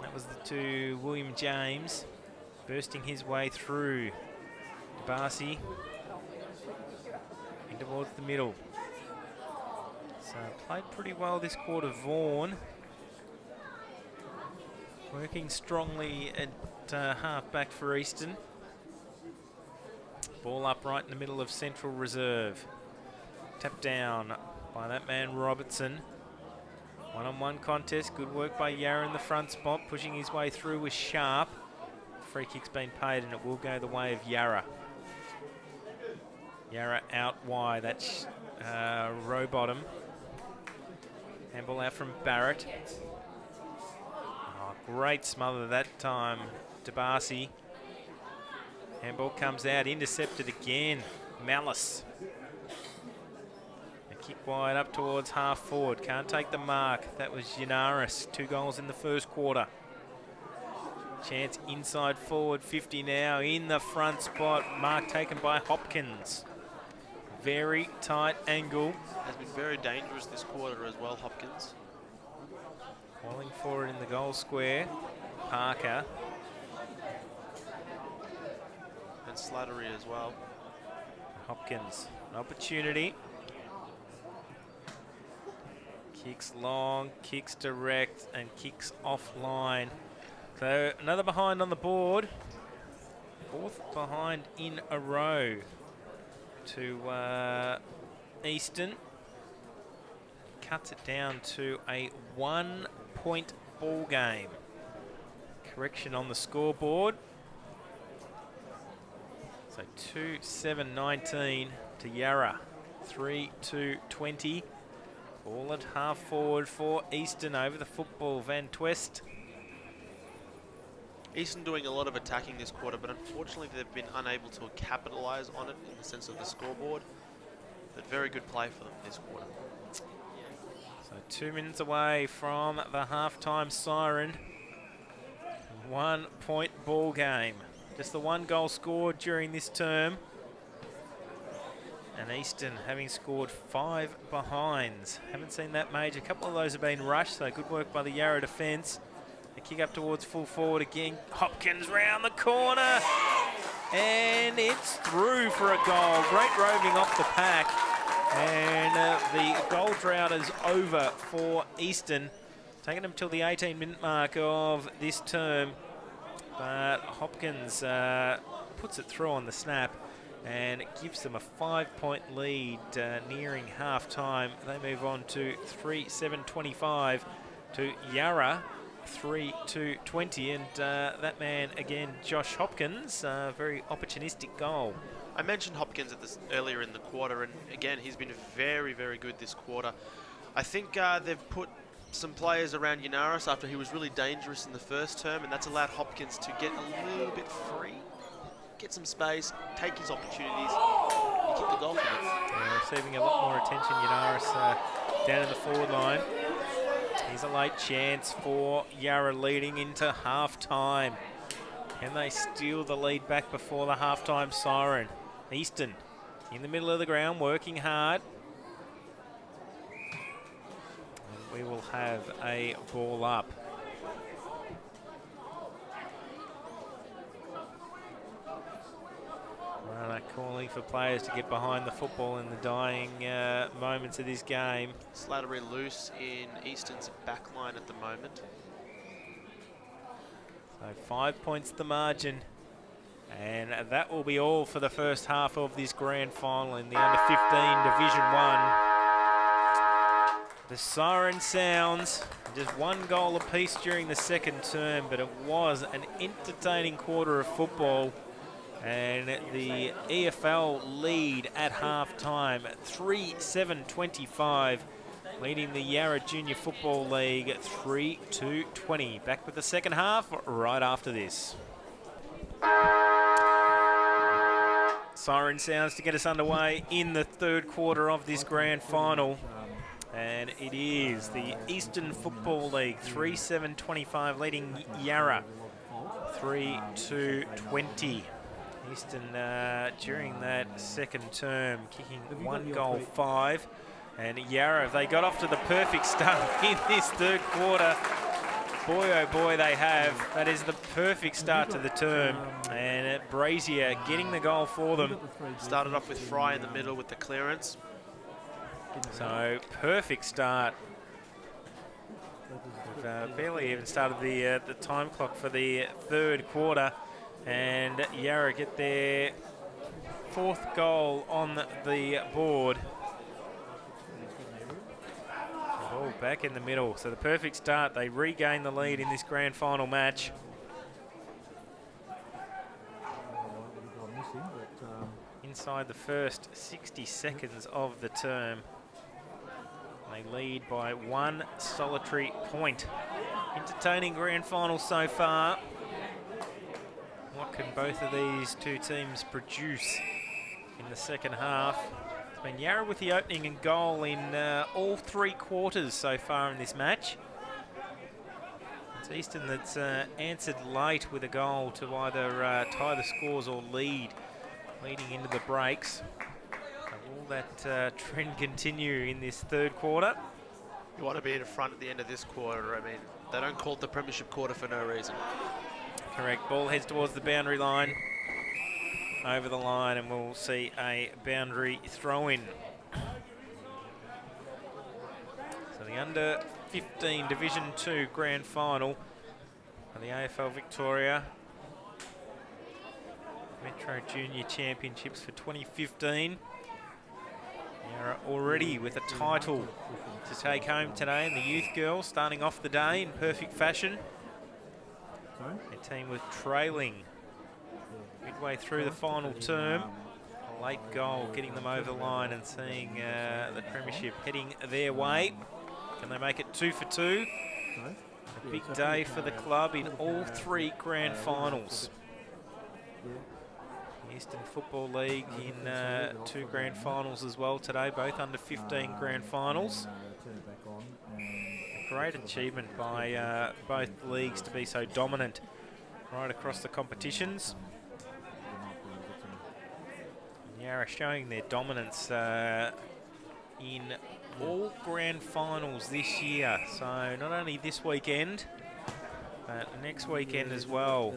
That was to William James, bursting his way through. Barcy in towards the middle. So played pretty well this quarter, Vaughan. Working strongly at half back for Easton. Ball up right in the middle of Central Reserve. Tap down by that man Robertson. One-on-one contest. Good work by Yarra in the front spot. Pushing his way through with Sharp. Free kick's been paid and it will go the way of Yarra. Yarra out wide. That's Rowbottom. Handball out from Barrett. Oh, great smother that time. DeBarcy. Handball comes out. Intercepted again. Malice. Kick wide up towards half forward. Can't take the mark. That was Yanaris. 2 goals in the first quarter. Chance inside forward 50 now in the front spot. Mark taken by Hopkins. very tight angle. Has been very dangerous this quarter as well, Hopkins. Calling for it in the goal square. Parker. And Slattery as well. Hopkins, an opportunity. Kicks long, kicks direct, and kicks offline. So another behind on the board. Fourth behind in a row to Easton. Cuts it down to a 1-point ball game. Correction on the scoreboard. So 2-7-19 to Yarra. 3-2-20. Ball at half forward for Easton over the football. Van Twest. Easton doing a lot of attacking this quarter, but unfortunately they've been unable to capitalise on it in the sense of the scoreboard. But very good play for them this quarter. So 2 minutes away from the halftime siren. 1-point ball game. Just the 1 goal scored during this term. And Easton having scored 5 behinds. Haven't seen that Mage. A couple of those have been rushed, so good work by the Yarra defence. A kick up towards full forward again. Hopkins round the corner. And it's through for a goal. Great roving off the pack. And the goal drought is over for Easton. Taking them till the 18-minute mark of this term. But Hopkins puts it through on the snap. And it gives them a 5-point lead nearing half-time. They move on to 3-7-25 to Yarra, 3-2-20. And that man, again, Josh Hopkins, very opportunistic goal. I mentioned Hopkins at this earlier in the quarter, and again, he's been very, very good this quarter. I think they've put some players around Yanaris after he was really dangerous in the first term, and that's allowed Hopkins to get a little bit free. Get some space, take his opportunities, and kick the goal for him. Yeah, receiving a lot more attention, Yanaris, down in the forward line. Here's a late chance for Yarra leading into half-time. Can they steal the lead back before the half-time siren? Easton in the middle of the ground, working hard. And we will have a ball up. Calling for players to get behind the football in the dying moments of this game. Slattery loose in Easton's back line at the moment. So 5 points the margin. And that will be all for the first half of this grand final in the under-15 Division 1. The siren sounds, just 1 goal apiece during the second term, but it was an entertaining quarter of football. And the EFL lead at half-time, 3-7-25, leading the Yarra Junior Football League 3-2-20. Back with the second half right after this. Siren sounds to get us underway in the third quarter of this grand final. And it is the Eastern Football League, 3-7-25, leading Yarra 3-2-20. Easton during that second term kicking 1 goal 5, and Yarra, they got off to the perfect start in this third quarter. Boy oh boy they have. That is the perfect start to the term, and Brazier getting the goal for them. Started off with Fry in the middle with the clearance. So perfect start. We've barely even started the time clock for the third quarter. And Yarra get their 4th goal on the board. Oh, back in the middle. So the perfect start. They regain the lead in this grand final match. Inside the first 60 seconds of the term, they lead by 1 solitary point. Entertaining grand final so far. What can both of these two teams produce in the second half? It's been Yarra with the opening and goal in all 3 quarters so far in this match. It's Easton that's answered late with a goal to either tie the scores or leading into the breaks. They will Will that trend continue in this third quarter? You want to be in front at the end of this quarter. I mean, they don't call it the premiership quarter for no reason. Correct. Ball heads towards the boundary line. Over the line, and we'll see a boundary throw-in. So the under-15 Division 2 Grand Final of the AFL Victoria Metro Junior Championships for 2015. Yarra already with a title to take home today, and the youth girls starting off the day in perfect fashion. Their team was trailing midway through the final term. A late goal getting them over the line and seeing the premiership heading their way. Can they make it 2 for 2? A big day for the club in all 3 grand finals. The Eastern Football League in 2 grand finals as well today, both under 15 grand finals. A great achievement by both leagues to be so dominant right across the competitions. Yarra showing their dominance in all grand finals this year. So not only this weekend, but next weekend as well.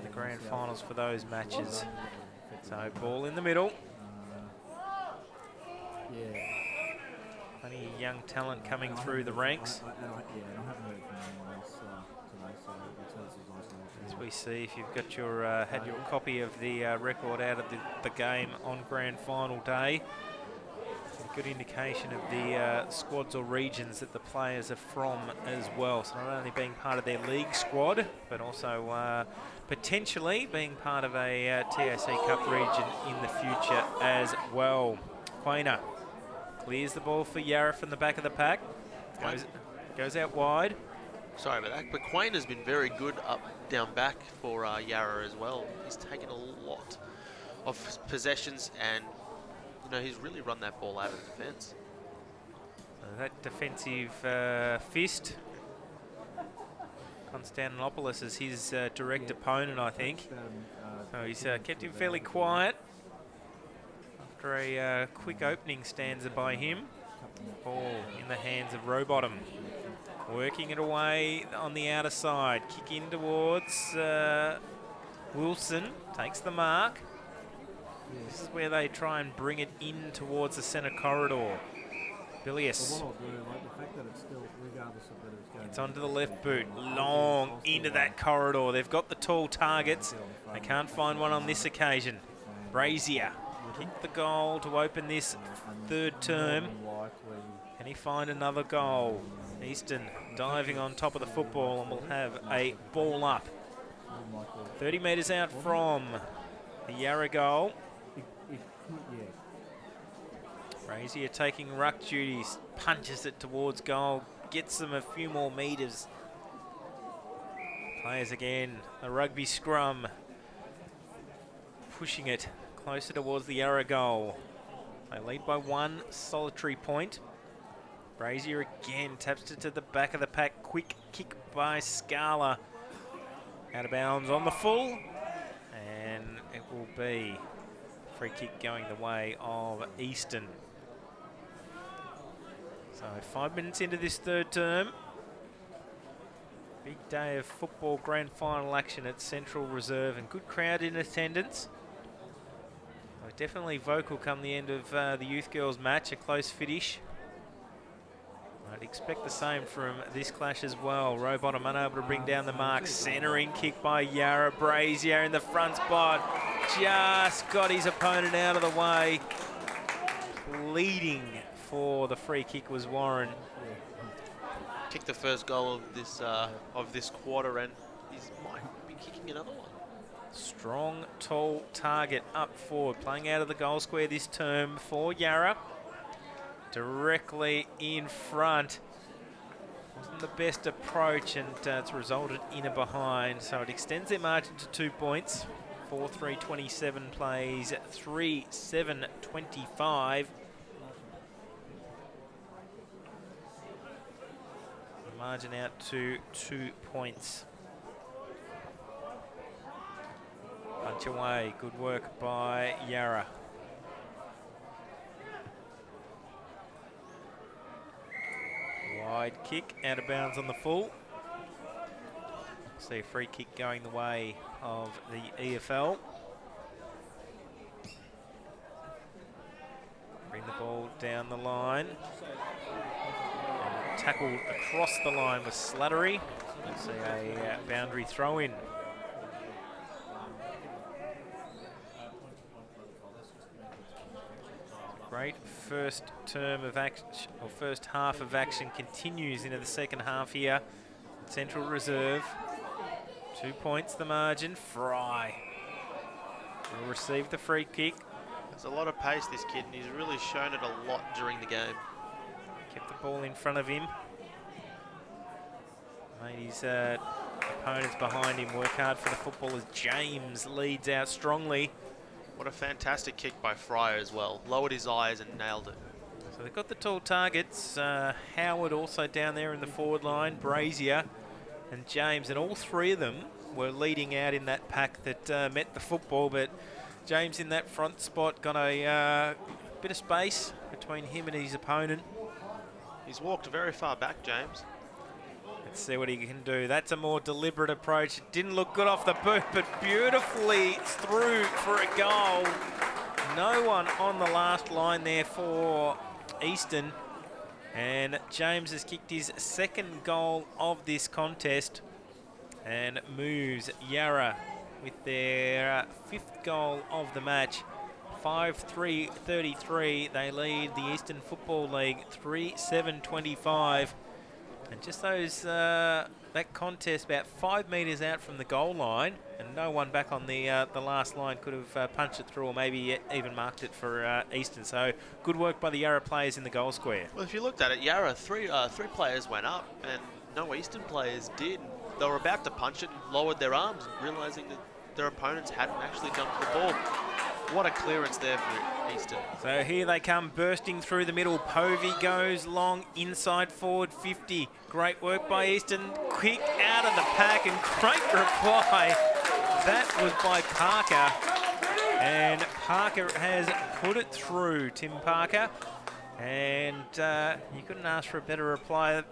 The grand finals for those matches. So ball in the middle. Plenty of young talent coming through the ranks. As we see, if you've got your had your copy of the record out of the game on grand final day, a good indication of the squads or regions that the players are from as well. So not only being part of their league squad, but also potentially being part of a TAC Cup region in the future as well. Quainer clears the ball for Yarra from the back of the pack. Goes out wide. Sorry about that, but Quain has been very good up, down back for Yarra as well. He's taken a lot of possessions, and you know, he's really run that ball out of defence. So that defensive fist, Constantinopoulos is his direct opponent, I think. So he's kept him fairly quiet after a quick opening stanza by him. Ball in the hands of Rowbottom. Working it away on the outer side. Kick in towards Wilson. Takes the mark. This is where they try and bring it in towards the centre corridor. Bilius. It's onto the left boot. Long into that corridor. They've got the tall targets. They can't find one on this occasion. Brazier kicked the goal to open this third term. Can he find another goal? Easton diving on top of the football and will have a ball up. 30 metres out from the Yarra goal. Brazier taking ruck duties, punches it towards goal, gets them a few more metres. Players again, a rugby scrum, pushing it closer towards the Yarra goal. They lead by 1 solitary point. Brazier again taps it to the back of the pack. Quick kick by Scala. Out of bounds on the full. And it will be a free kick going the way of Easton. So 5 minutes into this third term. Big day of football grand final action at Central Reserve, and good crowd in attendance. Definitely vocal come the end of the youth girls match, a close finish. I'd expect the same from this clash as well. Rowbottom unable to bring down the mark. Centering kick by Yarra. Brazier in the front spot. Just got his opponent out of the way. Pleading for the free kick was Warren. Kicked the first goal of this quarter, and he might be kicking another one. Strong, tall target up forward. Playing out of the goal square this term for Yarra. Directly in front. Wasn't the best approach, and it's resulted in a behind. So it extends their margin to 2 points. 4-3-27 plays 3-7-25. The margin out to 2 points. Punch away. Good work by Yarra. Wide kick, out of bounds on the full. See a free kick going the way of the EFL. Bring the ball down the line. And tackled across the line with Slattery. Let's see a boundary throw in. Great first term of action, or first half of action continues into the second half here. Central Reserve. 2 points the margin. Fry will receive the free kick. There's a lot of pace, this kid, and he's really shown it a lot during the game. Kept the ball in front of him. Made his opponents behind him work hard for the football as James leads out strongly. What a fantastic kick by Fryer as well. Lowered his eyes and nailed it. So they've got the tall targets. Howard also down there in the forward line. Brazier and James, and all three of them were leading out in that pack that met the football, but James in that front spot got a bit of space between him and his opponent. He's walked very far back, James. Let's see what he can do. That's a more deliberate approach. It didn't look good off the boot, but beautifully through for a goal. No one on the last line there for Eastern. And James has kicked his second goal of this contest and moves Yarra with their fifth goal of the match. 5-3-33. They lead the Eastern Football League 3-7-25. And just those that contest about 5 metres out from the goal line, and no one back on the last line could have punched it through or maybe even marked it for Eastern. So good work by the Yarra players in the goal square. Well, if you looked at it, Yarra, three players went up and no Eastern players did. They were about to punch it and lowered their arms, realising that their opponents hadn't actually jumped the ball. What a clearance there for Eastern. So here they come bursting through the middle. Povey goes long inside forward 50. Great work by Eastern. Quick out of the pack and great reply. That was by Parker. And Parker has put it through, Tim Parker. And you couldn't ask for a better reply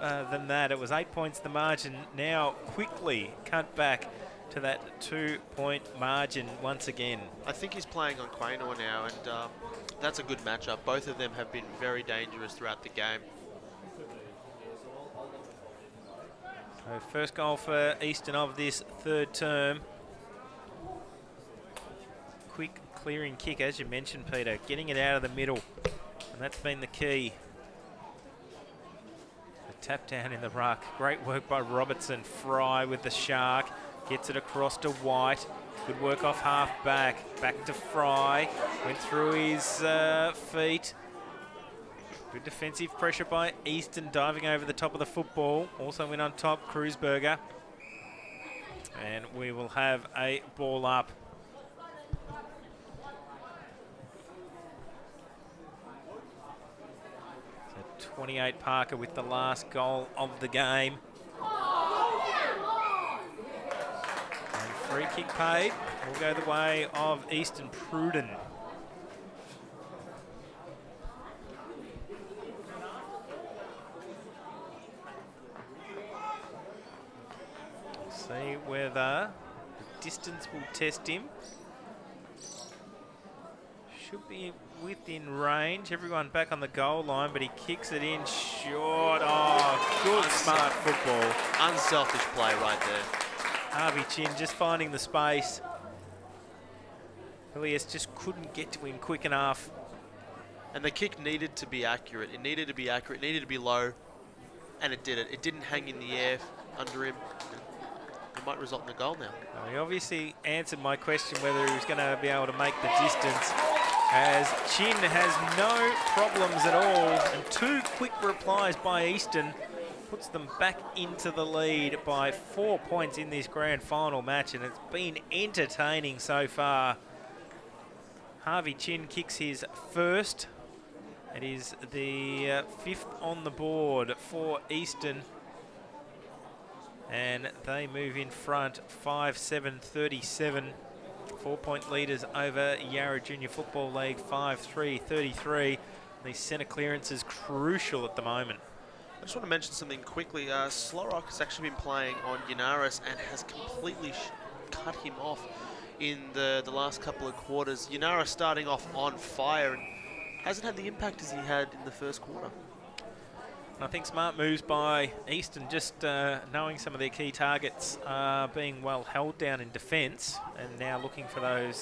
than that. It was 8 points the margin. Now quickly cut back to that 2 point margin once again. I think he's playing on Quaynor now, and that's a good matchup. Both of them have been very dangerous throughout the game. So first goal for Eastern of this third term. Quick clearing kick, as you mentioned, Peter, getting it out of the middle, and that's been the key. A tap down in the ruck. Great work by Robertson. Fry with the shark. Gets it across to White. Good work off half back. Back to Fry. Went through his feet. Good defensive pressure by Eastern, diving over the top of the football. Also went on top, Kreuzberger. And we will have a ball up. So 28 Parker with the last goal of the game. Free kick paid will go the way of Eastern Pruden. See whether the distance will test him. Should be within range. Everyone back on the goal line, but he kicks it in short. Oh, good smart football. Unselfish play right there. Harvey Chin just finding the space. Elias just couldn't get to him quick enough. And the kick needed to be accurate. It needed to be accurate, it needed to be low, and it did it. It didn't hang in the air under him. It might result in a goal now. Well, he obviously answered my question whether he was going to be able to make the distance, as Chin has no problems at all, and 2 quick replies by Eastern puts them back into the lead by 4 points in this grand final match, and it's been entertaining so far. Harvey Chin kicks his first. It is the 5th on the board for Eastern, and they move in front 5-7-37. 4-point leaders over Yarra Junior Football League, 5-3-33. These centre clearances crucial at the moment. I just want to mention something quickly. Slorok has actually been playing on Yanaris and has completely cut him off in the last couple of quarters. Yanaris starting off on fire and hasn't had the impact as he had in the first quarter. I think smart moves by Eastern, just knowing some of their key targets being well held down in defence, and now looking for those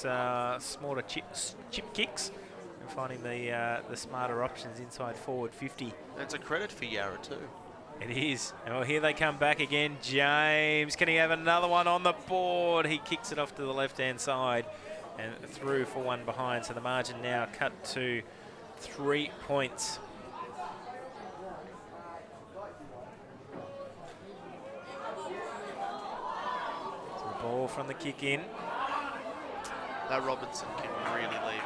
smaller chip kicks and finding the smarter options inside forward 50. And it's a credit for Yarra too. It is. Well, here they come back again. James, can he have another one on the board? He kicks it off to the left-hand side and through for one behind. So the margin now cut to 3 points. Ball from the kick in. That Robinson can really lead.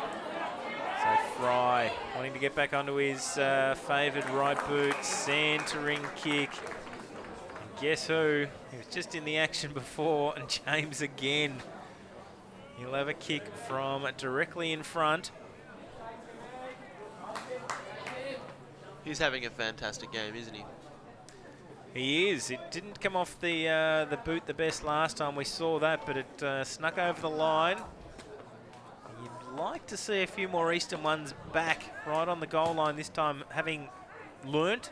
So Fry wanting to get back onto his favoured right boot, centering kick. And guess who? He was just in the action before, and James again. He'll have a kick from directly in front. He's having a fantastic game, isn't he? He is. It didn't come off the boot the best last time we saw that, but it snuck over the line. You'd like to see a few more Eastern ones back right on the goal line this time, having learnt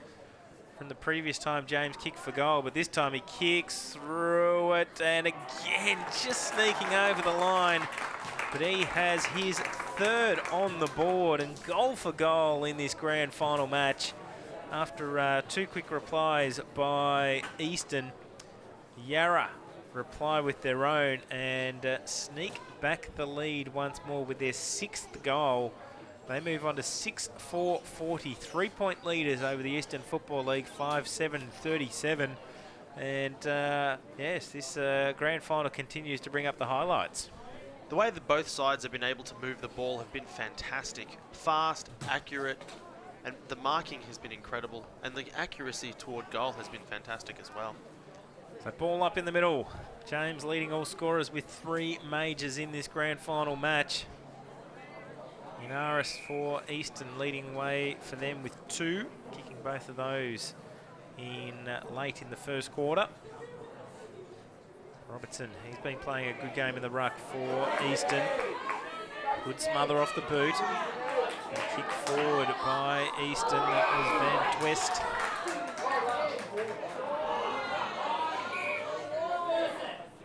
from the previous time James kicked for goal, but this time he kicks through it and again just sneaking over the line. But he has his third on the board and goal for goal in this grand final match. After two quick replies by Eastern, Yarra reply with their own and sneak back the lead once more with their 6th goal. They move on to 6-4-40, 3-point leaders over the Eastern Football League, 5-7-37. And yes, this grand final continues to bring up the highlights. The way that both sides have been able to move the ball have been fantastic. Fast, accurate, and the marking has been incredible, and the accuracy toward goal has been fantastic as well. So ball up in the middle. James leading all scorers with 3 majors in this grand final match. Inaris for Eastern leading way for them with 2, kicking both of those in late in the first quarter. Robertson, he's been playing a good game in the ruck for Eastern. Good smother off the boot. And kick forward by Eastern, that was Van Twist.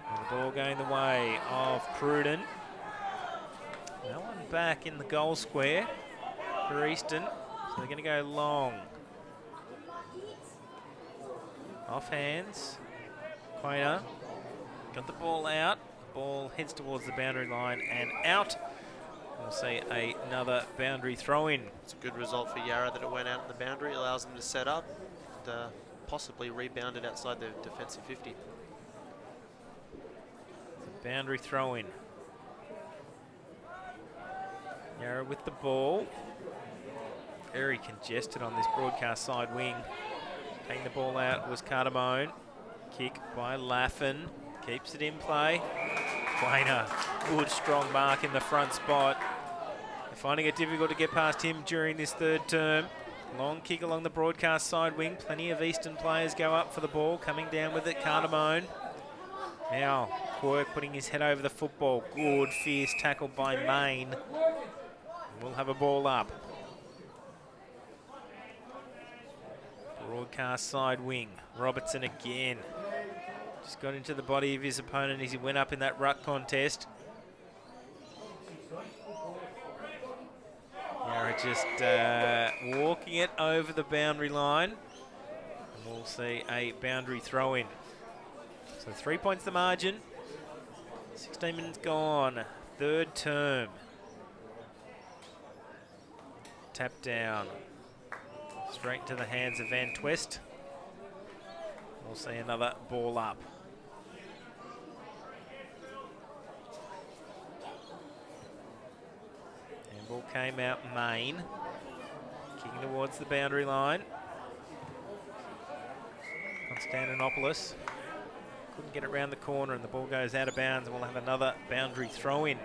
And the ball going the way of Pruden. No one back in the goal square for Eastern, so they're going to go long. Off hands, Quainer got the ball out. Ball heads towards the boundary line and out. We'll see another boundary throw-in. It's a good result for Yarra that it went out in the boundary. It allows them to set up and possibly rebound it outside their defensive 50. Boundary throw-in. Yarra with the ball. Very congested on this broadcast side wing. Taking the ball out was Cardamone. Kick by Laffin. Keeps it in play. Quainer, good strong mark in the front spot. They're finding it difficult to get past him during this third term. Long kick along the broadcast side wing. Plenty of Eastern players go up for the ball. Coming down with it, Cardamone. Now, Quirk putting his head over the football. Good, fierce tackle by Main. We'll have a ball up. Broadcast side wing. Robertson again. Just got into the body of his opponent as he went up in that ruck contest. Yarra just walking it over the boundary line. And we'll see a boundary throw in. So 3 points the margin. 16 minutes gone. Third term. Tap down. Straight to the hands of Van Twist. We'll see another ball up. And ball came out Main. Kicking towards the boundary line. Constantinopoulos. couldn't get it round the corner, and the ball goes out of bounds, and we'll have another boundary throw-in.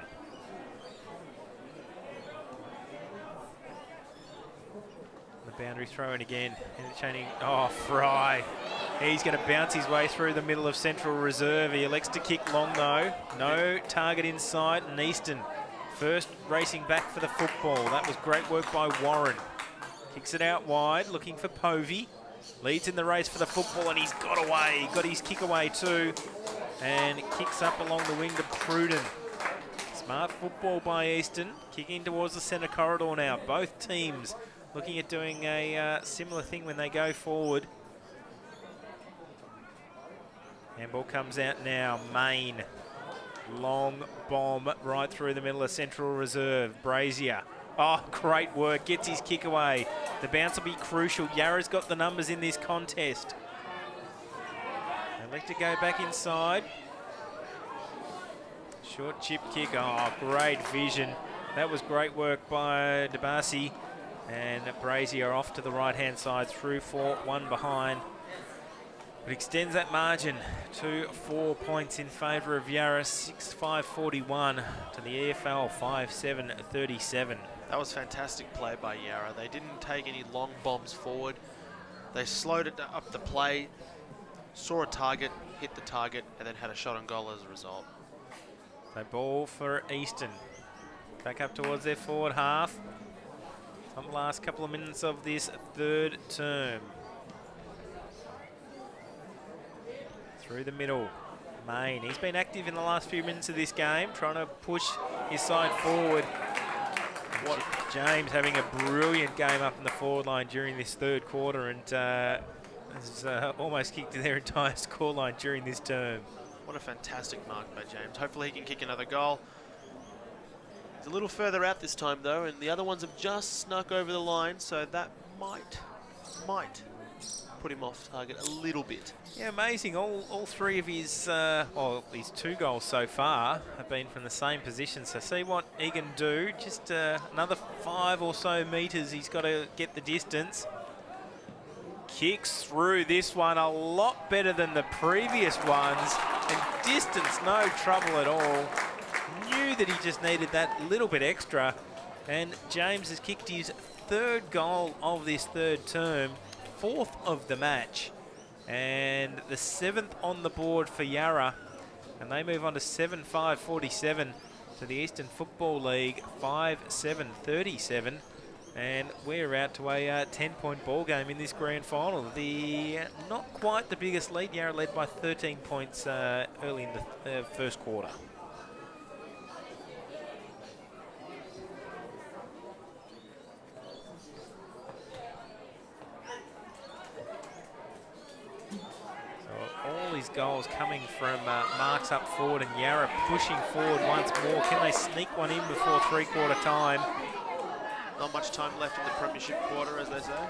The boundary throw-in again. Interchaining. Oh, Fry. He's going to bounce his way through the middle of Central Reserve. He elects to kick long, though. No target in sight, and Easton first racing back for the football. That was great work by Warren. Kicks it out wide, looking for Povey. Leads in the race for the football, and he's got away. Got his kick away too. And kicks up along the wing to Pruden. Smart football by Easton. Kicking towards the centre corridor now. Both teams looking at doing a similar thing when they go forward. Handball comes out now. Main. Long bomb right through the middle of Central Reserve. Brazier. Oh, great work. Gets his kick away. The bounce will be crucial. Yarra's got the numbers in this contest. They like to go back inside. Short chip kick. Oh, great vision. That was great work by DeBasi. And Brazier off to the right-hand side through 4-1 behind. It extends that margin to 4 points in favour of Yarra, 6-5-41 to the EFL, 5-7-37. That was fantastic play by Yarra. They didn't take any long bombs forward. They slowed it up the play, saw a target, hit the target, and then had a shot on goal as a result. So ball for Easton. Back up towards their forward half. On the last couple of minutes of this third term. Through the middle, Main. He's been active in the last few minutes of this game, trying to push his side forward. James having a brilliant game up in the forward line during this third quarter, and has almost kicked their entire scoreline during this term. What a fantastic mark by James. Hopefully he can kick another goal. He's a little further out this time though, and the other ones have just snuck over the line, so that might put him off target a little bit. Yeah, amazing. All three of his, his 2 goals so far have been from the same position. So see what he can do. Just another 5 or so metres. He's got to get the distance. Kicks through this one a lot better than the previous ones. And distance, no trouble at all. Knew that he just needed that little bit extra. And James has kicked his 3rd goal of this third term. 4th of the match, and the 7th on the board for Yarra, and they move on to 7-5-47 to the Eastern Football League, 5-7-37, and we're out to a 10-point ball game in this grand final. The not quite the biggest lead. Yarra led by 13 points early in the first quarter. All his goals coming from marks up forward, and Yarra pushing forward once more. Can they sneak one in before 3/4 time? Not much time left in the premiership quarter, as they say.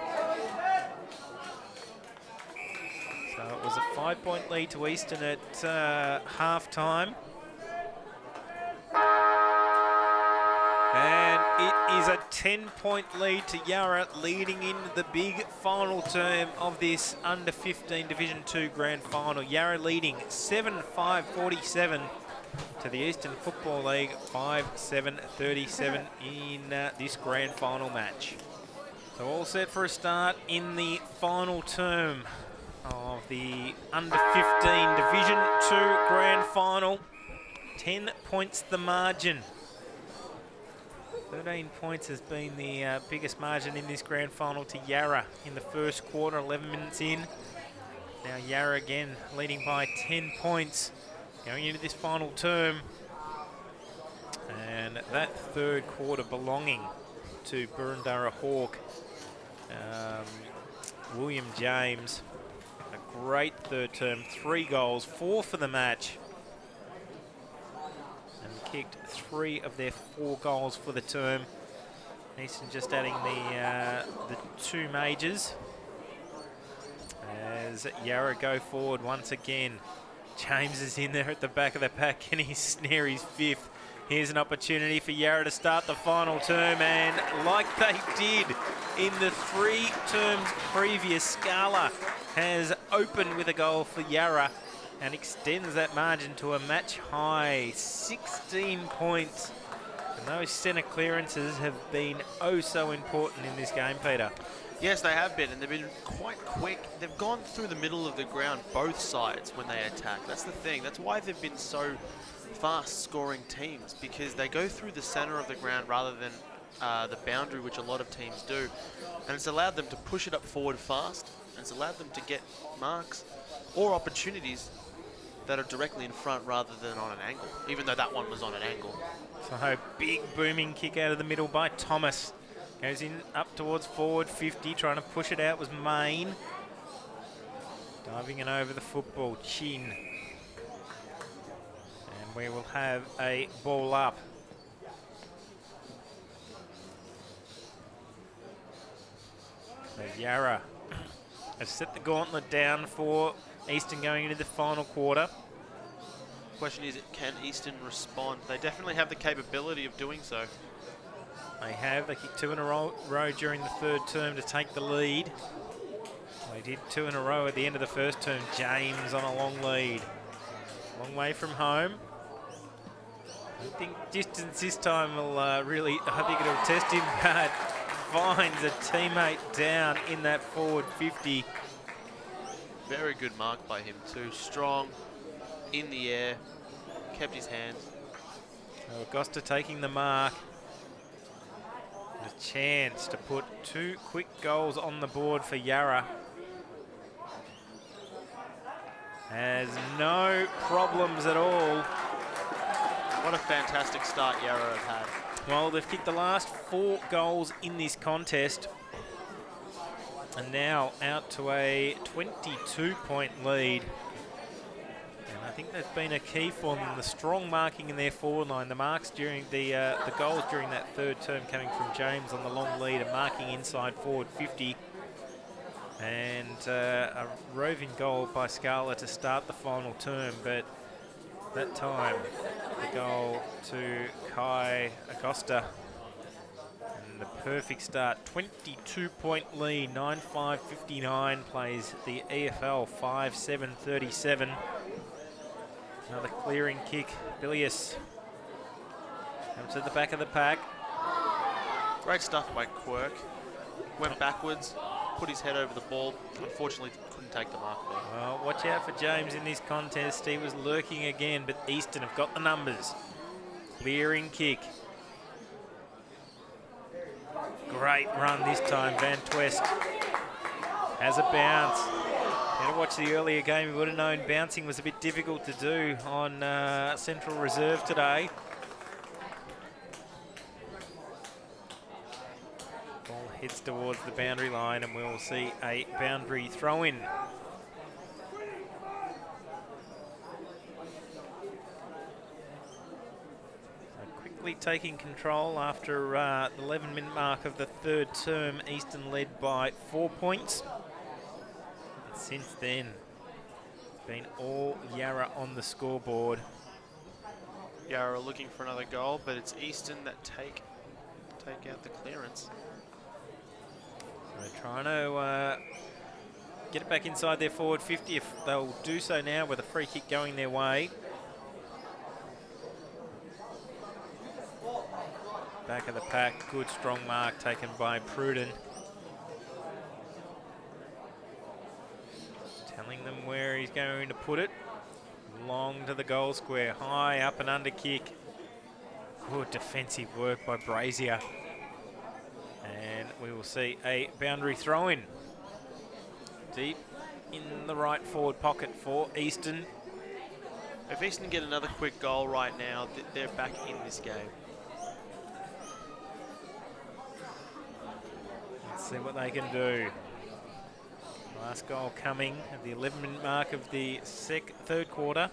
So it was a 5-point lead to Eastern at half-time. And it is a 10-point lead to Yarra, leading into the big final term of this under-15 Division 2 grand final. Yarra leading 7-5-47 to the Eastern Football League, 5-7-37 in this grand final match. So all set for a start in the final term of the under-15 Division 2 grand final. 10 points the margin. 13 points has been the biggest margin in this grand final to Yarra in the first quarter, 11 minutes in. Now Yarra again leading by 10 points going into this final term. And that third quarter belonging to Burundara Hawk. William James, a great third term, 3 goals, 4 for the match. Kicked 3 of their 4 goals for the term. Easton just adding the 2 majors as Yarra go forward once again. James is in there at the back of the pack. Can he snare his 5th? Here's an opportunity for Yarra to start the final term, and like they did in the 3 terms previous, Scala has opened with a goal for Yarra. and extends that margin to a match high 16 points. And those centre clearances have been oh so important in this game, Peter. Yes, they have been, and they've been quite quick. They've gone through the middle of the ground, both sides, when they attack. That's the thing. That's why they've been so fast-scoring teams, because they go through the centre of the ground rather than the boundary, which a lot of teams do. And it's allowed them to push it up forward fast, and it's allowed them to get marks or opportunities that are directly in front rather than on an angle, even though that one was on an angle. So big booming kick out of the middle by Thomas. Goes in up towards forward 50, trying to push it out was Main. Diving in over the football, Chin. And we will have a ball up. So Yarra has set the gauntlet down for Eastern going into the final quarter. Question is, can Eastern respond? They definitely have the capability of doing so. They have. They kicked 2 in a row during the third term to take the lead. They did 2 in a row at the end of the first term. James on a long lead. Long way from home. I think distance this time will really, I think it'll test him, but finds a teammate down in that forward 50. Very good mark by him too. Strong, in the air, kept his hands. So Agosta taking the mark. A chance to put 2 quick goals on the board for Yarra. Has no problems at all. What a fantastic start Yarra have had. Well, they've kicked the last 4 goals in this contest. And now out to a 22-point lead. And I think that's been a key for them. The strong marking in their forward line. The marks during the goals during that third term coming from James on the long lead and marking inside forward 50. And a roving goal by Scala to start the final term. But that time, the goal to Kai Agosta. And the perfect start. 22-point lead. 9-5-59 plays the EFL. 5-7-37. Another clearing kick. Bilius comes to the back of the pack. Great stuff by Quirk. Went backwards, put his head over the ball. Unfortunately, couldn't take the mark there. Well, watch out for James in this contest. He was lurking again, but Eastern have got the numbers. Clearing kick. Great run this time. Van Twest has a bounce. Better watch the earlier game. We would have known bouncing was a bit difficult to do on Central Reserve today. Ball heads towards the boundary line and we'll see a boundary throw-in. Quickly taking control after the 11-minute mark of the third term. Eastern led by 4 points. Since then, it's been all Yarra on the scoreboard. Yarra looking for another goal, but it's Eastern that take out the clearance. They're trying to get it back inside their forward 50 if they'll do so now with a free kick going their way. Back of the pack, good strong mark taken by Pruden. Telling them where he's going to put it. Long to the goal square, high up and under kick. Good defensive work by Brazier. And we will see a boundary throw-in. Deep in the right forward pocket for Eastern. If Eastern get another quick goal right now, they're back in this game. Let's see what they can do. Last goal coming at the 11-minute mark of the third quarter.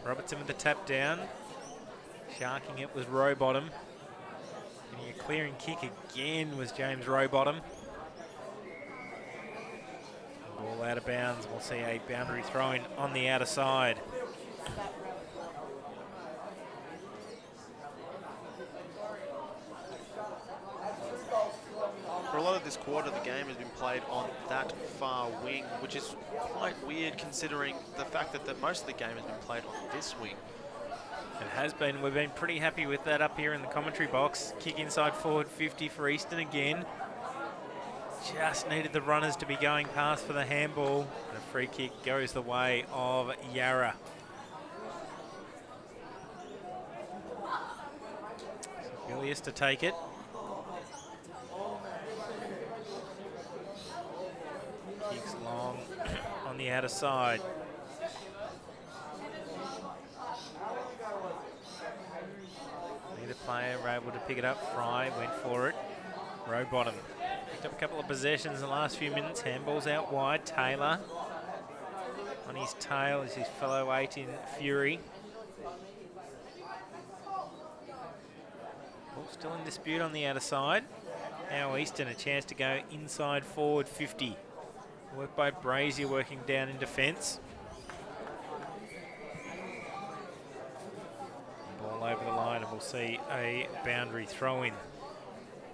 Robertson with the tap down. Sharking it was Rowbottom. Getting a clearing kick again was James Rowbottom. Ball out of bounds. We'll see a boundary throw-in on the outer side. For a lot of this quarter the game has been played on that far wing, which is quite weird considering the fact that most of the game has been played on this wing. It has been. We've been pretty happy with that up here in the commentary box. Kick inside forward 50 for Easton again. Just needed the runners to be going past for the handball. And a free kick goes the way of Yarra. Bilius to take it. Kicks long on the outer side. Neither player were able to pick it up. Fry went for it. Rowbottom picked up a couple of possessions in the last few minutes. Handballs out wide. Taylor on his tail is his fellow 8 in Fury. Ball still in dispute on the outer side. Now Easton a chance to go inside forward 50. Work by Brazier working down in defence. Ball over the line and we'll see a boundary throw in.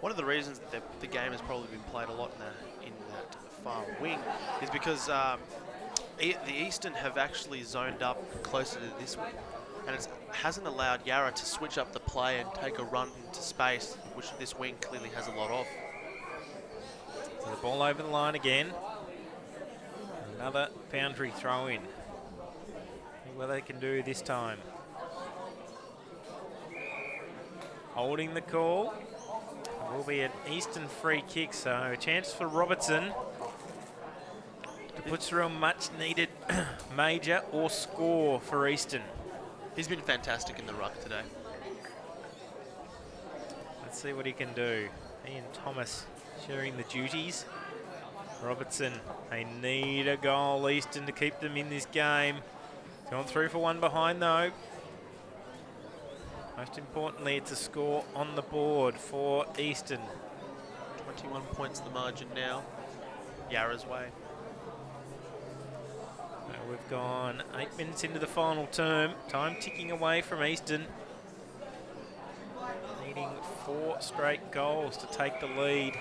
One of the reasons that the game has probably been played a lot in that far wing is because the Eastern have actually zoned up closer to this wing, and it hasn't allowed Yarra to switch up the play and take a run into space, which this wing clearly has a lot of. So the ball over the line again. Another boundary throw in. See what they can do this time. Holding the call. It will be an Eastern free kick, so a chance for Robertson to put through a much needed major or score for Eastern. He's been fantastic in the ruck today. Let's see what he can do. Ian Thomas sharing the duties. Robertson, they need a goal, Eastern, to keep them in this game. Gone through for one behind though. Most importantly, it's a score on the board for Eastern. 21 points the margin now. Yarra's way. So we've gone 8 minutes into the final term. Time ticking away from Eastern. Needing 4 straight goals to take the lead.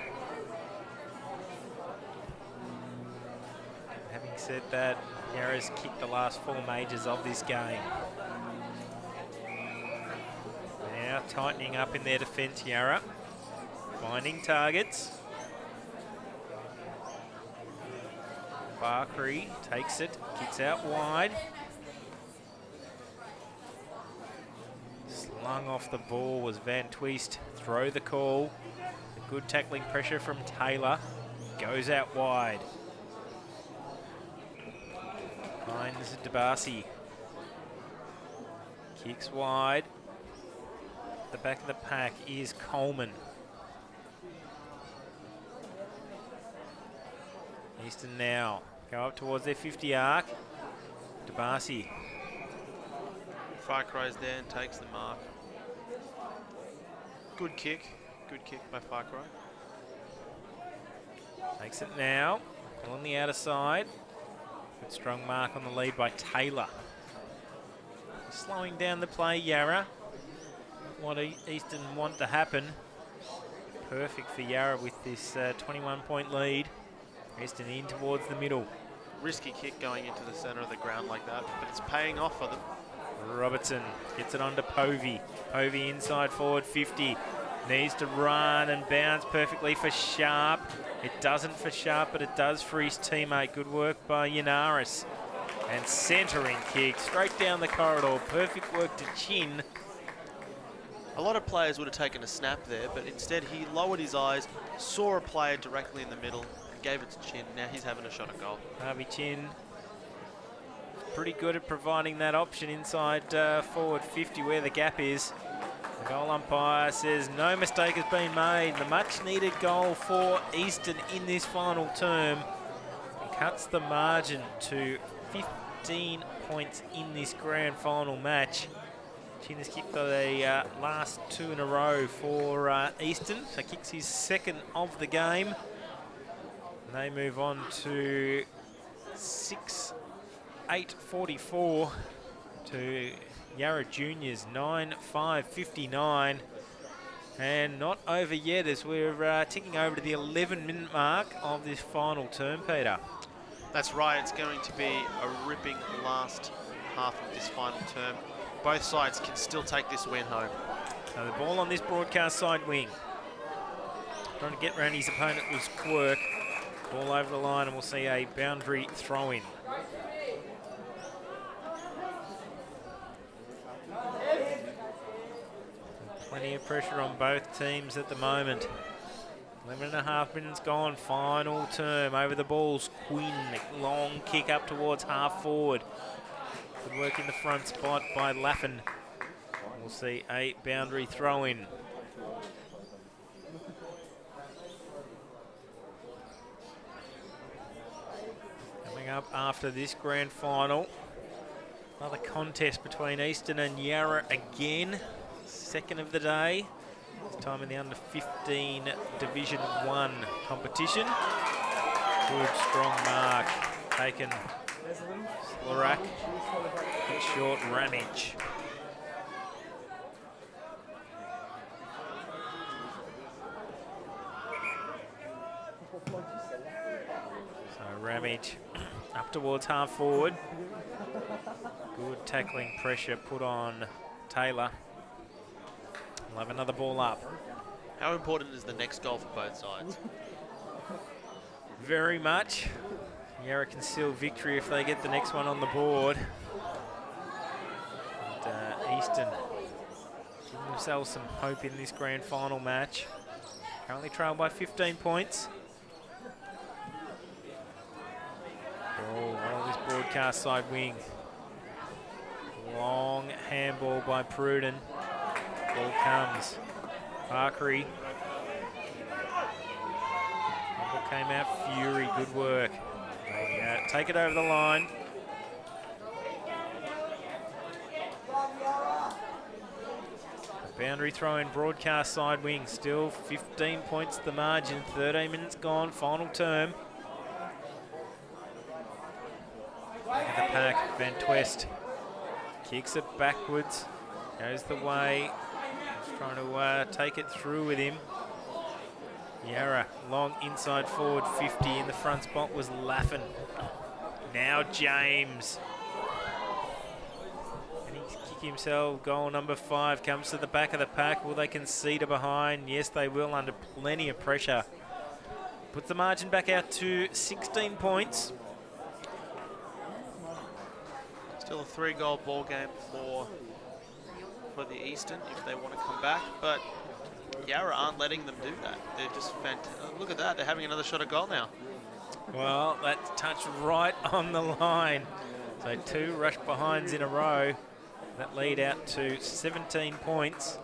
Having said that, Yarra's kicked the last 4 majors of this game. Now tightening up in their defence, Yarra. Finding targets. Barkery takes it, kicks out wide. Slung off the ball was Van Tweest. Throw the call. A good tackling pressure from Taylor. Goes out wide. Finds DeBarcy. Kicks wide. The back of the pack is Coleman. Eastern now go up towards their 50 arc. DeBarcy. Farcry's there and takes the mark. Good kick by Farcry. Takes it now, on the outer side. Good strong mark on the lead by Taylor. Slowing down the play, Yarra. What Eastern want to happen. Perfect for Yarra with this 21-point lead. Eastern in towards the middle. Risky kick going into the centre of the ground like that, but it's paying off for them. Robertson gets it onto Povey. Povey inside forward 50. Needs to run and bounce perfectly for Sharp. It doesn't for Sharp, but it does for his teammate. Good work by Yanaris. And centering kick straight down the corridor. Perfect work to Chin. A lot of players would have taken a snap there, but instead he lowered his eyes, saw a player directly in the middle, and gave it to Chin. Now he's having a shot at goal. Harvey Chin pretty good at providing that option inside forward 50 where the gap is. The goal umpire says no mistake has been made. The much needed goal for Eastern in this final term cuts the margin to 15 points in this grand final match. Chin has kicked the last 2 in a row for Eastern, so kicks his second of the game. And they move on to 6-8-44 to Yarra Juniors 9-5-59. And not over yet as we're ticking over to the 11-minute mark of this final term, Peter. That's right. It's going to be a ripping last half of this final term. Both sides can still take this win home. So the ball on this broadcast side wing. Trying to get around his opponent was Quirk. Ball over the line, and we'll see a boundary throw-in. Plenty of pressure on both teams at the moment. 11.5 minutes gone, final term. Over the balls, Quinn. Long kick up towards half forward. Good work in the front spot by Laffin. We'll see a boundary throw-in. Coming up after this grand final, another contest between Eastern and Yarra again. Second of the day. This time in the under-15 Division 1 competition. Good, strong mark taken. Slorak. Hit short, Ramage. So Ramage up towards half forward. Good tackling pressure put on Taylor. We'll have another ball up. How important is the next goal for both sides? Very much. Yarra can seal victory if they get the next one on the board. And, Eastern giving themselves some hope in this grand final match. Currently trailed by 15 points. Ball on this broadcast side wing. Long handball by Pruden. Ball comes. Parkery. Ball came out Fury. Good work. They take it over the line. Boundary throw in broadcast side wing. Still 15 points the margin. 13 minutes gone. Final term. Back of the pack. Van Twest kicks it backwards. Goes the way. He's trying to take it through with him. Yarra, long inside forward 50. In the front spot was Laffin. Now James. And he's kick himself. Goal number 5 comes to the back of the pack. Will they concede a behind? Yes, they will, under plenty of pressure. Puts the margin back out to 16 points. Still a 3-goal ball game for the Eastern if they want to come back, but Yarra aren't letting them do that. They're just fantastic. Look at that, they're having another shot at goal now. Well, that's touched right on the line. So 2 rush behinds in a row. That lead out to 17 points.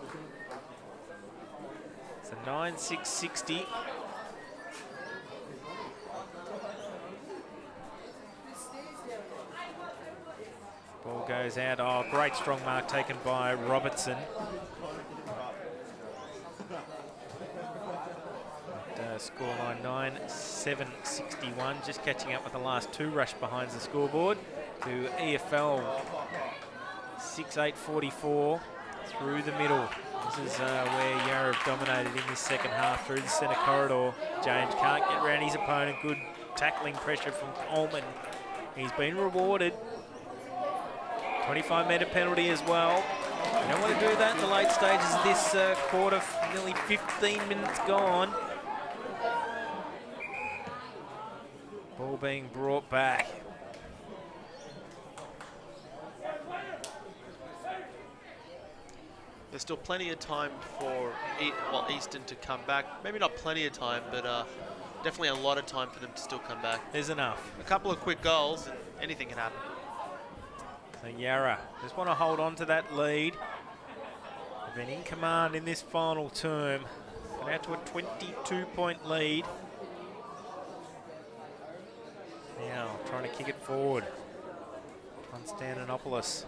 It's a 9-6-60. Ball goes out. Oh, great strong mark taken by Robertson. Scoreline 9-7-61. Just catching up with the last 2 rush behinds the scoreboard. To EFL 6-8-44 through the middle. This is where Yarra have dominated in this second half through the centre corridor. James can't get around his opponent. Good tackling pressure from Coleman. He's been rewarded. 25-metre penalty as well. You don't want to do that in the late stages of this quarter. Nearly 15 minutes gone. Ball being brought back. There's still plenty of time for Eastern to come back. Maybe not plenty of time, but definitely a lot of time for them to still come back. There's enough. A couple of quick goals and anything can happen. So Yarra just want to hold on to that lead. They've been in command in this final term. Got out to a 22-point lead. Now trying to kick it forward. Konstantinopoulos.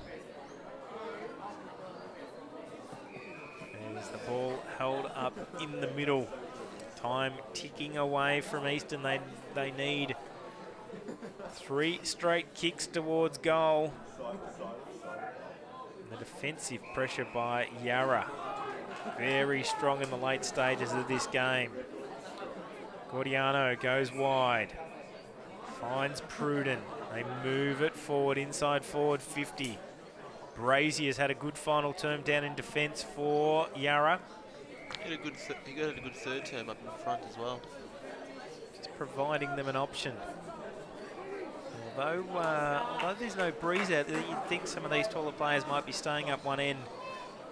There's the ball held up in the middle. Time ticking away from Eastern. They need 3 straight kicks towards goal. And the defensive pressure by Yarra. very strong in the late stages of this game. Gordiano goes wide, finds Pruden. They move it forward, inside forward 50. Brazier's had a good final term down in defence for Yarra. He got a good third term up in front as well. Just providing them an option. Although there's no breeze out there, you'd think some of these taller players might be staying up one end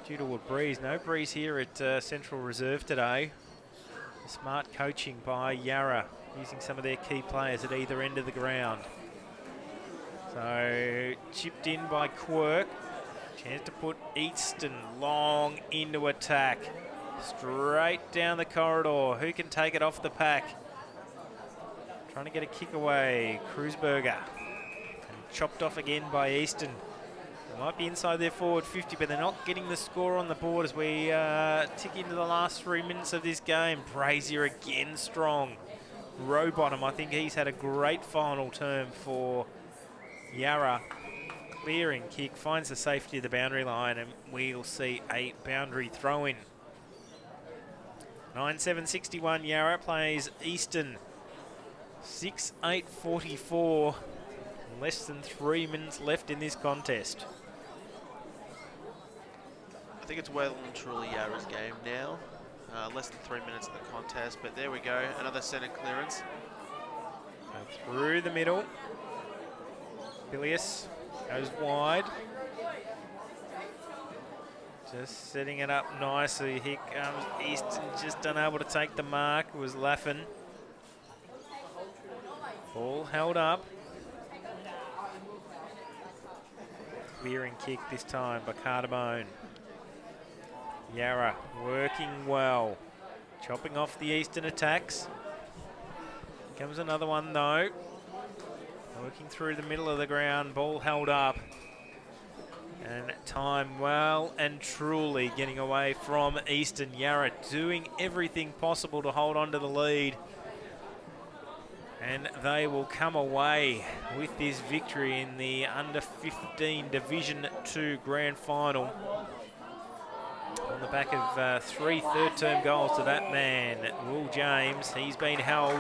due to a breeze. No breeze here at Central Reserve today. Smart coaching by Yarra, using some of their key players at either end of the ground. So chipped in by Quirk. Chance to put Easton long into attack. Straight down the corridor. Who can take it off the pack? Trying to get a kick away. Kreuzberger. And chopped off again by Easton. They might be inside their forward 50, but they're not getting the score on the board as we tick into the last 3 minutes of this game. Brazier again strong. Rowbottom, I think he's had a great final term for Yarra. Clearing kick, finds the safety of the boundary line, and we'll see a boundary throw-in. 9-7-61, Yarra plays Easton. 6-8-44. Less than 3 minutes left in this contest. I think it's well and truly Yarra's game now. Less than 3 minutes in the contest, but there we go. Another centre clearance. So through the middle. Bilius goes wide. Just setting it up nicely. Here comes Easton, just unable to take the mark. It was Laffin. Ball held up. Clearing kick this time by Cardamone. Yarra working well. Chopping off the Eastern attacks. Here comes another one though. Working through the middle of the ground, ball held up. And time well and truly getting away from Eastern. Yarra doing everything possible to hold on to the lead. And they will come away with this victory in the under-15 Division 2 Grand Final. On the back of 3 third-term goals to that man, Will James. He's been held.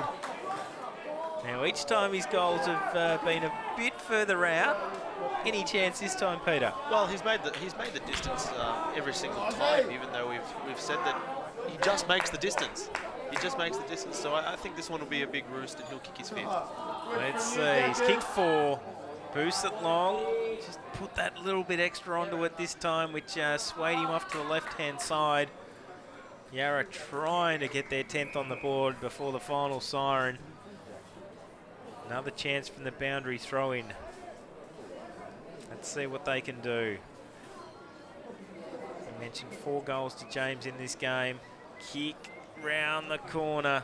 Now, each time his goals have been a bit further out. Any chance this time, Peter? Well, he's made the distance every single time, even though we've said that he just makes the distance. He just makes the distance, so I think this one will be a big roost and he'll kick his 5th. Let's see, he's kicked 4, boosts it long, just put that little bit extra onto it this time, which swayed him off to the left-hand side. Yarra trying to get their 10th on the board before the final siren. Another chance from the boundary throw-in. Let's see what they can do. I mentioned 4 goals to James in this game. Kick round the corner.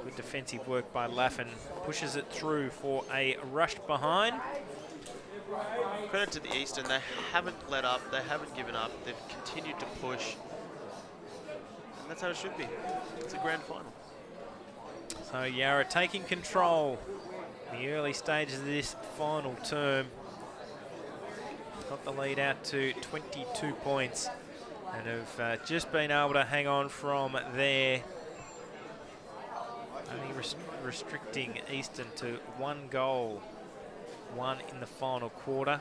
Good defensive work by Laffin. Pushes it through for a rush behind. Credit to the Eastern. They haven't let up. They haven't given up. They've continued to push. And that's how it should be. It's a grand final. So Yarra taking control in the early stages of this final term. Got the lead out to 22 points and have just been able to hang on from there. Only restricting Eastern to 1 goal, 1 in the final quarter.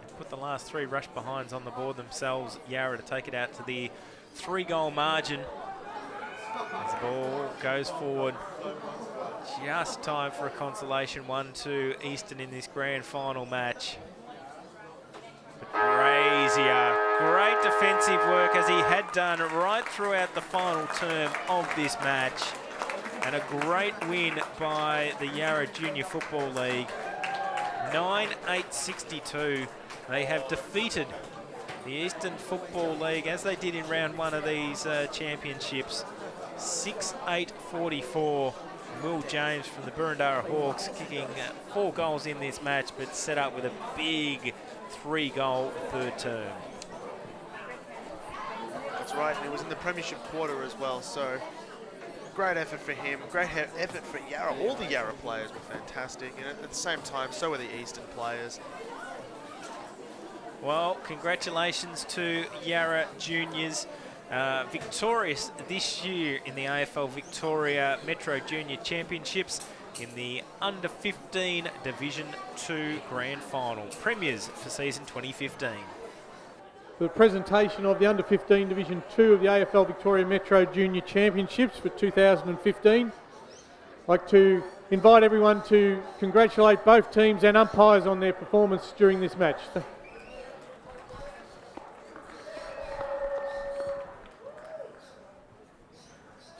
They've put the last 3 rush behinds on the board themselves. Yarra to take it out to the 3-goal margin. As the ball goes forward, just time for a consolation 1-2 Eastern in this grand final match. But Brazier, great defensive work as he had done right throughout the final term of this match. And a great win by the Yarra Junior Football League. 9-8-62. They have defeated the Eastern Football League as they did in round 1 of these championships. 6-8-44. Will James from the Burundara Hawks kicking 4 goals in this match, but set up with a big 3-goal third term. That's right, and it was in the premiership quarter as well, so great effort for him, great effort for Yarra. All the Yarra players were fantastic, and at the same time, so were the Eastern players. Well, congratulations to Yarra Juniors. Victorious this year in the AFL Victoria Metro Junior Championships in the Under 15 Division 2 Grand Final. Premiers for season 2015. For the presentation of the Under 15 Division 2 of the AFL Victoria Metro Junior Championships for 2015, I'd like to invite everyone to congratulate both teams and umpires on their performance during this match.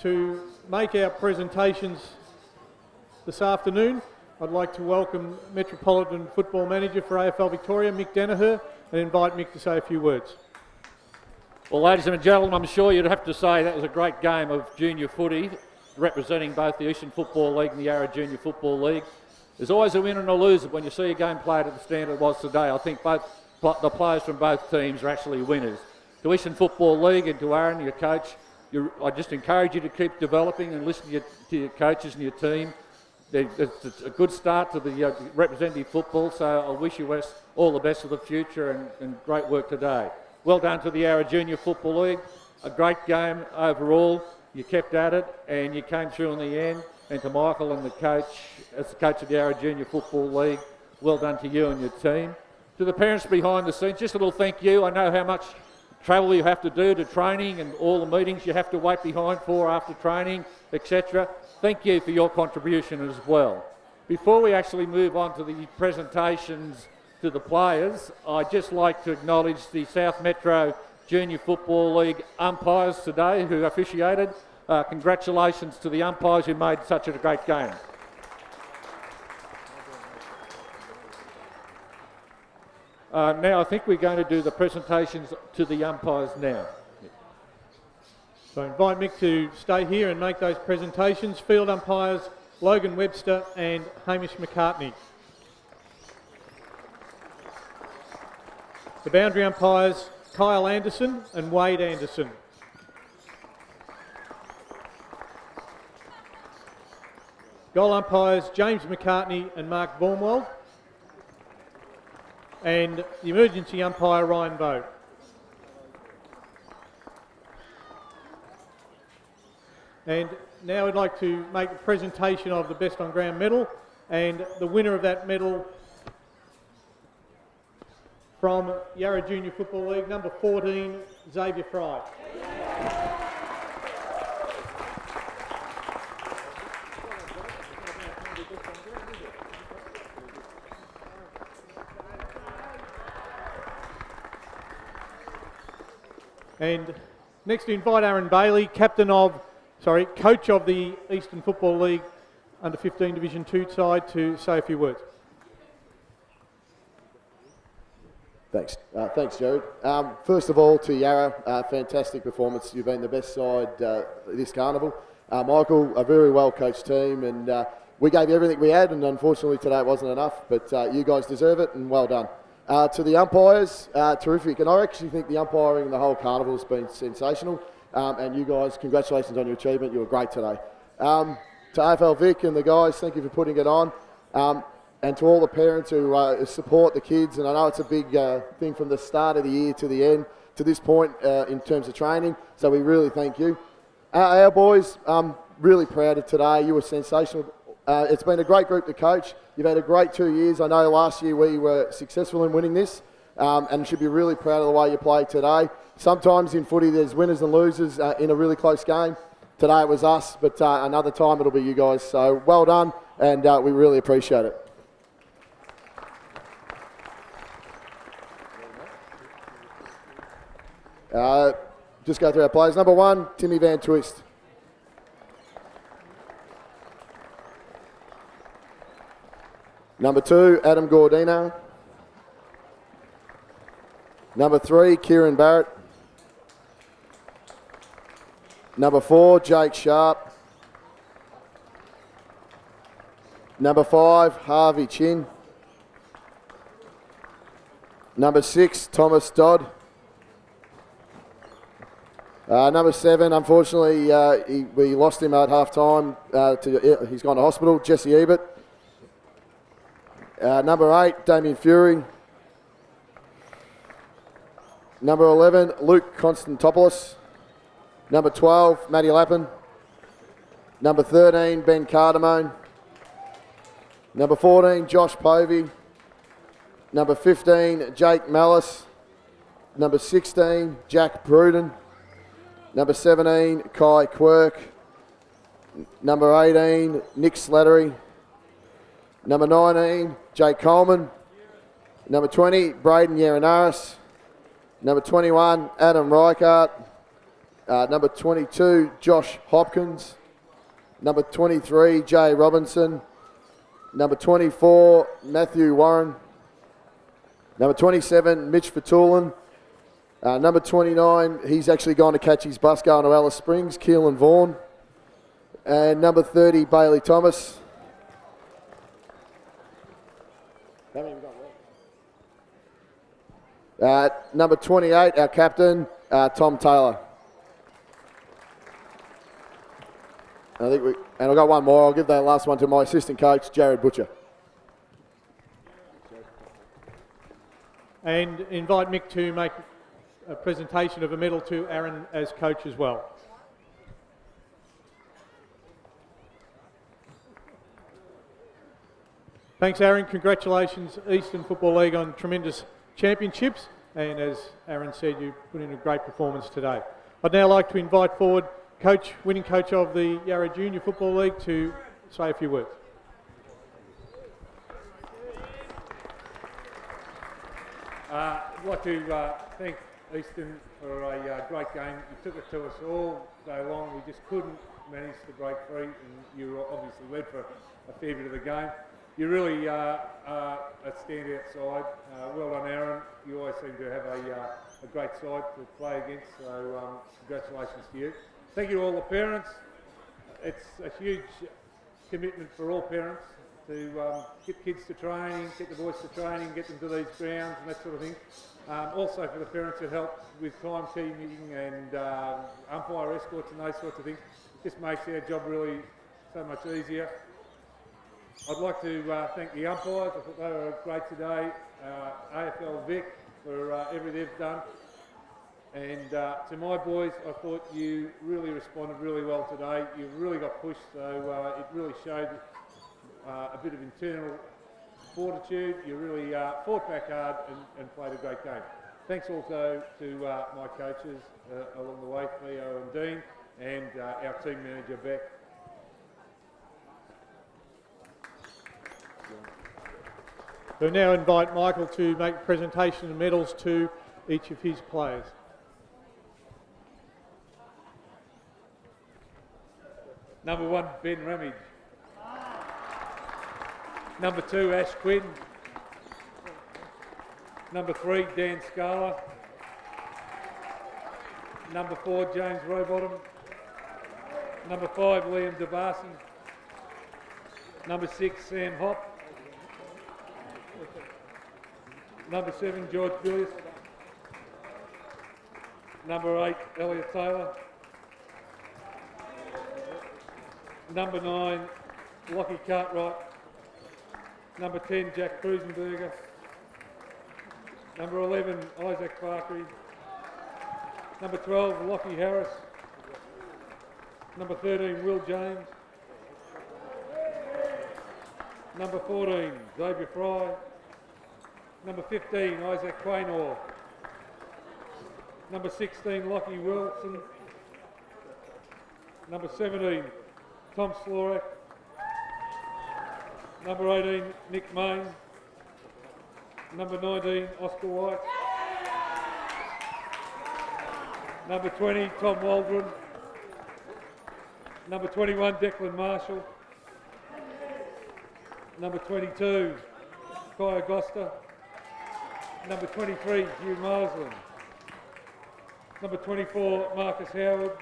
To make our presentations this afternoon, I'd like to welcome Metropolitan Football Manager for AFL Victoria, Mick Danaher, and invite Mick to say a few words. Well, ladies and gentlemen, I'm sure you'd have to say that was a great game of junior footy, representing both the Eastern Football League and the Yarra Junior Football League. There's always a winner and a loser when you see a game played at the standard it was today. I think both the players from both teams are actually winners. To Eastern Football League and to Aaron, your coach, I just encourage you to keep developing and listening to your coaches and your team. It's a good start to the representative football, so I wish you all the best for the future and great work today. Well done to the Yarra Junior Football League. A great game overall. You kept at it and you came through in the end. And to Michael and the coach, as the coach of the Yarra Junior Football League, well done to you and your team. To the parents behind the scenes, just a little thank you. I know how much travel you have to do to training and all the meetings you have to wait behind for after training, etc. Thank you for your contribution as well. Before we actually move on to the presentations to the players, I'd just like to acknowledge the South Metro Junior Football League umpires today who officiated. Congratulations to the umpires who made such a great game. Now I think we're going to do the presentations to the umpires now. So I invite Mick to stay here and make those presentations. Field umpires Logan Webster and Hamish McCartney. The boundary umpires Kyle Anderson and Wade Anderson. Goal umpires James McCartney and Mark Baumwold. And the emergency umpire Ryan Bowe. And now I'd like to make a presentation of the Best on Ground medal, and the winner of that medal from Yarra Junior Football League, number 14, Xavier Fry. And next to invite Aaron Bailey, coach of the Eastern Football League Under 15 Division 2 side, to say a few words. Thanks. Thanks, Jared. First of all, to Yarra, fantastic performance. You've been the best side this carnival. Michael, a very well coached team, and we gave you everything we had, and unfortunately today it wasn't enough, but you guys deserve it, and well done. To the umpires, terrific. And I actually think the umpiring in the whole carnival has been sensational. And you guys, congratulations on your achievement. You were great today. To AFL Vic and the guys, thank you for putting it on. And to all the parents who support the kids, and I know it's a big thing from the start of the year to the end, to this point in terms of training, so we really thank you. Our boys, I'm really proud of today. You were sensational. It's been a great group to coach. You've had a great 2 years. I know last year we were successful in winning this, and should be really proud of the way you played today. Sometimes in footy there's winners and losers in a really close game. Today it was us, but another time it'll be you guys. So well done, and we really appreciate it. Just go through our players. Number 1, Timmy Van Twist. Number 2, Adam Gordino. Number 3, Kieran Barrett. Number 4, Jake Sharp. Number 5, Harvey Chin. Number 6, Thomas Dodd. Number 7, unfortunately, we lost him at half time. He's gone to hospital, Jesse Ebert. Number 8, Damien Fury. Number 11, Luke Constantopoulos. Number 12, Matty Lappin. Number 13, Ben Cardamone. Number 14, Josh Povey. Number 15, Jake Mallis. Number 16, Jack Bruden. Number 17, Kai Quirk. Number 18, Nick Slattery. Number 19, Jake Coleman. Number 20, Braden Yaranaris. Number 21, Adam Reichart. Number 22, Josh Hopkins. Number 23, Jay Robinson. Number 24, Matthew Warren. Number 27, Mitch Fatulin. Number 29, he's actually gone to catch his bus going to Alice Springs, Keelan Vaughan. And number 30, Bailey Thomas. How many have we got left? Number 28, our captain, Tom Taylor. And I've got one more. I'll give that last one to my assistant coach, Jared Butcher. And invite Mick to make a presentation of a medal to Aaron as coach as well. Thanks, Aaron. Congratulations, Eastern Football League, on tremendous championships. And as Aaron said, you put in a great performance today. I'd now like to invite forward winning coach of the Yarra Junior Football League to say a few words. I'd like to thank Eastern for a great game. You took it to us all day long. We just couldn't manage to break free, and you were obviously led for a fair bit of the game. You really are a standout side. Well done, Aaron. You always seem to have a great side to play against, so congratulations to you. Thank you to all the parents. It's a huge commitment for all parents to get kids to training, get the boys to training, get them to these grounds and that sort of thing. Also for the parents that help with timekeeping and umpire escorts and those sorts of things. It just makes our job really so much easier. I'd like to thank the umpires. I thought they were great today. AFL Vic for everything they've done. And to my boys, I thought you really responded really well today. You really got pushed, so it really showed a bit of internal fortitude. You really fought back hard and played a great game. Thanks also to my coaches along the way, Theo and Dean, and our team manager, Beck. We'll now invite Michael to make a presentation of medals to each of his players. Number 1, Ben Ramage. Number 2, Ash Quinn. Number 3, Dan Scala. Number 4, James Rowbottom. Number 5, Liam DeBarcy. Number 6, Sam Hopp. Number 7, George Billius. Number 8, Elliot Taylor. Number 9, Lockie Cartwright. Number 10, Jack Krusenberger. Number 11, Isaac Barkley. Number 12, Lockie Harris. Number 13, Will James. Number 14, Xavier Fry. Number 15, Isaac Quaynor. Number 16, Lockie Wilson. Number 17, Tom Slorak. Number 18, Nick Main. Number 19, Oscar White. Number 20, Tom Waldron. Number 21, Declan Marshall. Number 22, Kai Agosta. Number 23, Hugh Marslen. Number 24, Marcus Howard.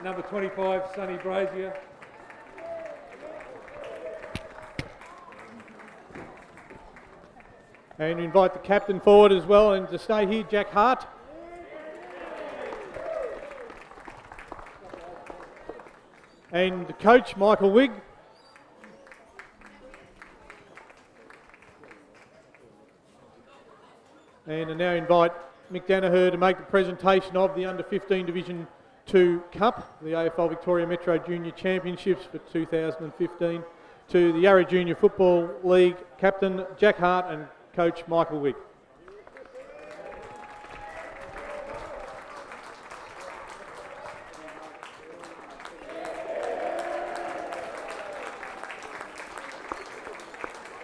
Number 25, Sonny Brazier. And invite the captain forward as well, and to stay here, Jack Hart. And coach, Michael Wigg. And I now invite Mick Danaher to make the presentation of the Under-15 Division 2 Cup, the AFL Victoria Metro Junior Championships for 2015, to the Yarra Junior Football League captain Jack Hart and coach Michael Wick.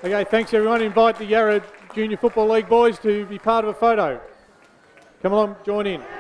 Okay, thanks everyone. Invite the Yarra Junior Football League boys to be part of a photo. Come along, join in.